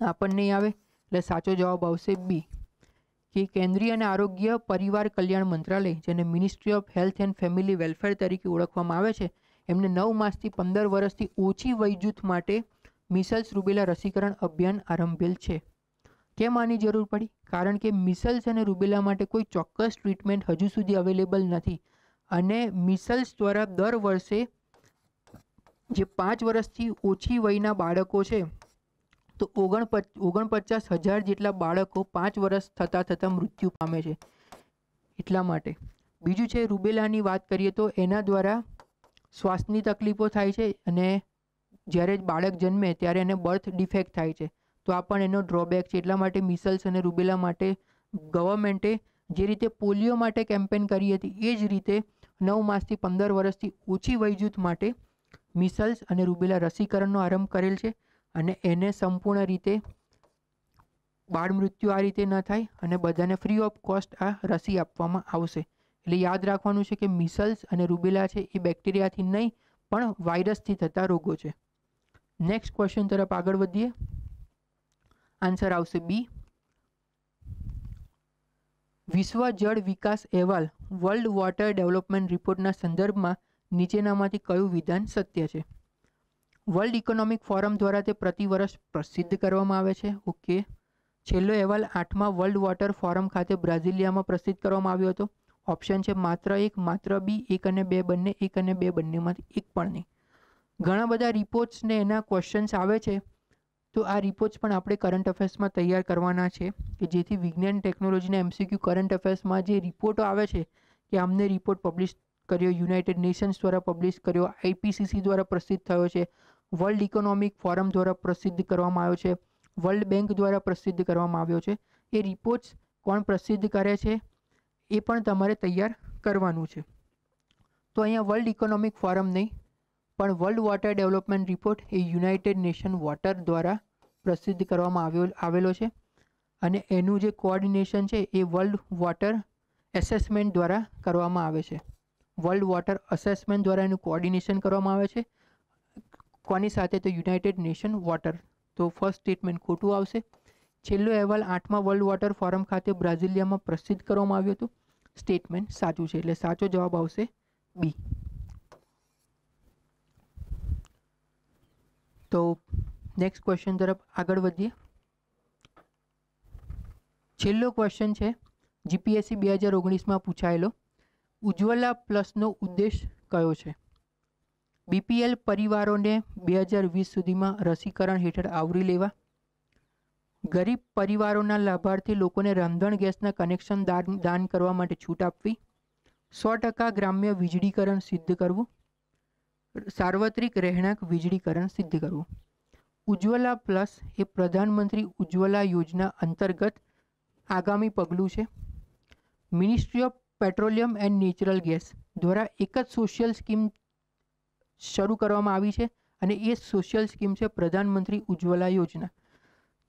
[SPEAKER 1] આ પણ નહીં આવે. એટલે સાચો જવાબ આવશે B, કે કેન્દ્રીય અને આરોગ્ય પરિવાર કલ્યાણ મંત્રાલય, જેને ministry of health and family welfare તરીકે ઓળખવામાં આવે છે, એમને 9 માસથી 15 વર્ષથી ઓછી વયજૂથ માટે મિસલ્સ રૂબેલા રસીકરણ અભિયાન આરંભેલ છે. કેમ આની જરૂર પડી? કારણ કે મિસલ્સ અને રૂબેલા માટે કોઈ ચોક્કસ ટ્રીટમેન્ટ હજુ સુધી અવેલેબલ નથી અને મિસલ્સ દ્વારા દર વર્ષે જે 5 વર્ષથી ઓછી વયના બાળકો છે તો 49,000 જેટલા બાળકો 5 વર્ષ થતાં મૃત્યુ પામે છે. એટલા માટે. બીજું છે રૂબેલાની વાત કરીએ તો એના દ્વારા શ્વાસની તકલીફો થાય છે અને જ્યારે બાળક જન્મે ત્યારે એને બર્થ ડિફેક્ટ થાય છે. તો આ પણ એનો ડ્રોબેક છે. એટલા માટે મિસલ્સ અને રૂબેલા માટે ગવર્મેન્ટે જે રીતે પોલિયો માટે કેમ્પેન કરી હતી એ જ રીતે 9 માસથી 15 વર્ષથી ઓછી વયજૂથ માટે મિસલ્સ અને રૂબેલા રસીકરણનો આરંભ કરેલ છે અને એને સંપૂર્ણ રીતે બાળ મૃત્યુ આ રીતે ન થાય અને બધાને ફ્રી ઓફ કોસ્ટ આ રસી આપવામાં આવશે. એટલે યાદ રાખવાનું છે કે મિસલ્સ અને રૂબેલા છે એ બેક્ટેરિયાથી નહીં પણ વાયરસથી થતા રોગો છે. નેક્સ્ટ ક્વેશ્ચન તરફ આગળ વધીએ. આન્સર આવશે બી. વિશ્વ જળ વિકાસ અહેવાલ વર્લ્ડ વોટર ડેવલપમેન્ટ રિપોર્ટના સંદર્ભમાં નીચેનામાંથી કયું વિધાન સત્ય છે? વર્લ્ડ ઇકોનોમિક ફોરમ દ્વારા તે પ્રતિવર્ષ પ્રસિદ્ધ કરવામાં આવે છે. ઓકે. છેલ્લો અહેવાલ 8મા વર્લ્ડ વોટર ફોરમ ખાતે બ્રાઝિલિયામાં પ્રસિદ્ધ કરવામાં આવ્યો હતો. ઓપ્શન છે માત્ર 1, માત્ર બી, 1 અને 2 બંને, 1 અને 2 બંનેમાંથી એક પણ નહીં. ઘણા બધા રિપોર્ટ્સ ને એના ક્વેશ્ચન્સ આવે છે, તો આ રિપોર્ટ્સ પણ આપણે કરંટ અફેર્સમાં તૈયાર કરવાના છે કે જેથી વિજ્ઞાન ટેકનોલોજીના એમસીક્યુ કરંટ અફેર્સમાં જે રિપોર્ટો આવે છે કે અમને રિપોર્ટ પબ્લિશ કર્યો, યુનાઇટેડ નેશન્સ દ્વારા પબ્લિશ કર્યો, આઈપીસીસી દ્વારા પ્રસિદ્ધ થયો છે, વર્લ્ડ ઇકોનોમિક ફોરમ દ્વારા પ્રસિદ્ધ કરવામાં આવ્યો છે, વર્લ્ડ બેંક દ્વારા પ્રસિદ્ધ કરવામાં આવ્યો છે, એ રિપોર્ટ્સ કોણ પ્રસિદ્ધ કરે છે એ પણ તમારે તૈયાર કરવાનું છે. તો અહીંયા વર્લ્ડ ઇકોનોમિક ફોરમ નહીં પણ વર્લ્ડ વોટર ડેવલપમેન્ટ રિપોર્ટ એ યુનાઇટેડ નેશન વોટર દ્વારા પ્રસિદ્ધ કરવામાં આવેલો છે અને એનું જે કોઓર્ડિનેશન છે એ વર્લ્ડ વોટર એસેસમેન્ટ દ્વારા કરવામાં આવે છે. વર્લ્ડ વોટર અસેસમેન્ટ દ્વારા એનું કોઓર્ડિનેશન કરવામાં આવે છે. કોની સાથે? તો યુનાઇટેડ નેશન વોટર. તો ફર્સ્ટ સ્ટેટમેન્ટ ખોટું આવશે. છેલ્લો અહેવાલ 8મા વર્લ્ડ વોટર ફોરમ ખાતે બ્રાઝિલિયામાં પ્રસિદ્ધ કરવામાં આવ્યું હતું. સ્ટેટમેન્ટ સાચું છે એટલે સાચો જવાબ આવશે બી. તો નેક્સ્ટ ક્વેશ્ચન તરફ આગળ વધીએ. છેલ્લો ક્વેશ્ચન છે જીપીએસસી 2019માં પૂછાયેલો. ઉજ્જવલા પ્લસનો ઉદ્દેશ કયો છે? બીપીએલ પરિવારોને 2020 સુધીમાં રસીકરણ હેઠળ આવરી લેવા, ગરીબ પરિવારોના લાભાર્થી લોકોને રાંધણ ગેસના કનેક્શન દાન કરવા માટે છૂટ આપવી, 100% ગ્રામ્ય વીજળીકરણ સિદ્ધ કરવું, સાર્વત્રિક રહેણાંક વીજળીકરણ સિદ્ધ કરવું. ઉજ્જવલા પ્લસ એ પ્રધાનમંત્રી ઉજ્જવલા યોજના અંતર્ગત આગામી પગલું છે. Ministry of petroleum and natural gas દ્વારા એક જ સોશિયલ સ્કીમ શરૂ કરવામાં આવી છે અને એ સોશિયલ સ્કીમ છે પ્રધાનમંત્રી ઉજ્જવલા યોજના.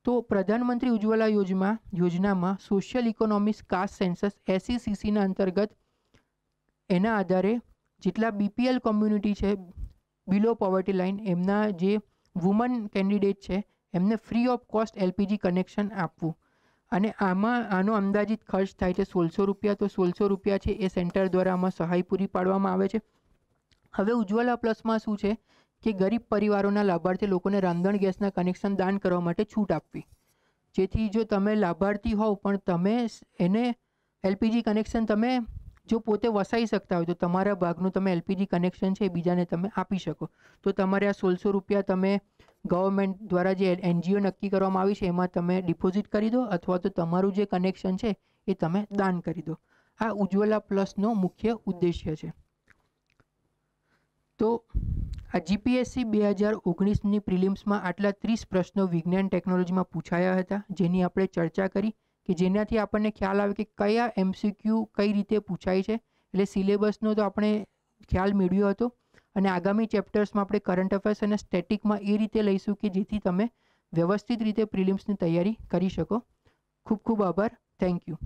[SPEAKER 1] તો પ્રધાનમંત્રી ઉજ્જવલા યોજનામાં સોશિયલ ઇકોનોમિક કાસ્ટ સેન્સસ SECCના અંતર્ગત એના આધારે જેટલા બીપીએલ કોમ્યુનિટી છે બિલો પોવર્ટી લાઇન એમના જે વુમન કેન્ડિડેટ છે એમને free of cost LPG connection આપવું અને આનો અંદાજિત ખર્ચ થાય છે 1600 રૂપિયા. તો 1600 રૂપિયા છે એ સેન્ટર દ્વારા આમાં સહાય પૂરી પાડવામાં આવે છે. હવે ઉજ્જવલા પ્લસમાં શું છે કે ગરીબ પરિવારોના લાભાર્થી લોકોને રાંધણ ગેસના કનેક્શન દાન કરવા માટે છૂટ આપવી, જેથી જો તમે લાભાર્થી હોવ પણ તમે એને LPG કનેક્શન તમે જો પોતે વસાવી શકતા હોય તો તમારા ભાગનું તમે LPG કનેક્શન છે એ બીજાને તમે આપી શકો. તો તમારે આ 1600 રૂપિયા તમે ગવર્મેન્ટ દ્વારા જે NGO નક્કી કરવામાં આવી છે એમાં તમે ડિપોઝિટ કરી દો અથવા તો તમારું જે કનેક્શન છે એ તમે દાન કરી દો. આ ઉજ્જવલા પ્લસનો મુખ્ય ઉદ્દેશ્ય છે. તો આ જીપીએસસી 2019ની પ્રિલિમ્સમાં આટલા 30 પ્રશ્નો વિજ્ઞાન ટેકનોલોજીમાં પૂછાયા હતા જેની આપણે ચર્ચા કરી કે જેનાથી આપણને ખ્યાલ આવે કે કયા MCQ કઈ રીતે પૂછાય છે. એટલે સિલેબસનો તો આપણે ખ્યાલ મેળવ્યો હતો અને આગામી ચેપ્ટર્સમાં આપણે કરંટ અફેર્સ અને સ્ટેટિકમાં એ રીતે લઈશું કે જેથી તમે વ્યવસ્થિત રીતે પ્રિલિમ્સની તૈયારી કરી શકો. ખૂબ ખૂબ આભાર. Thank you.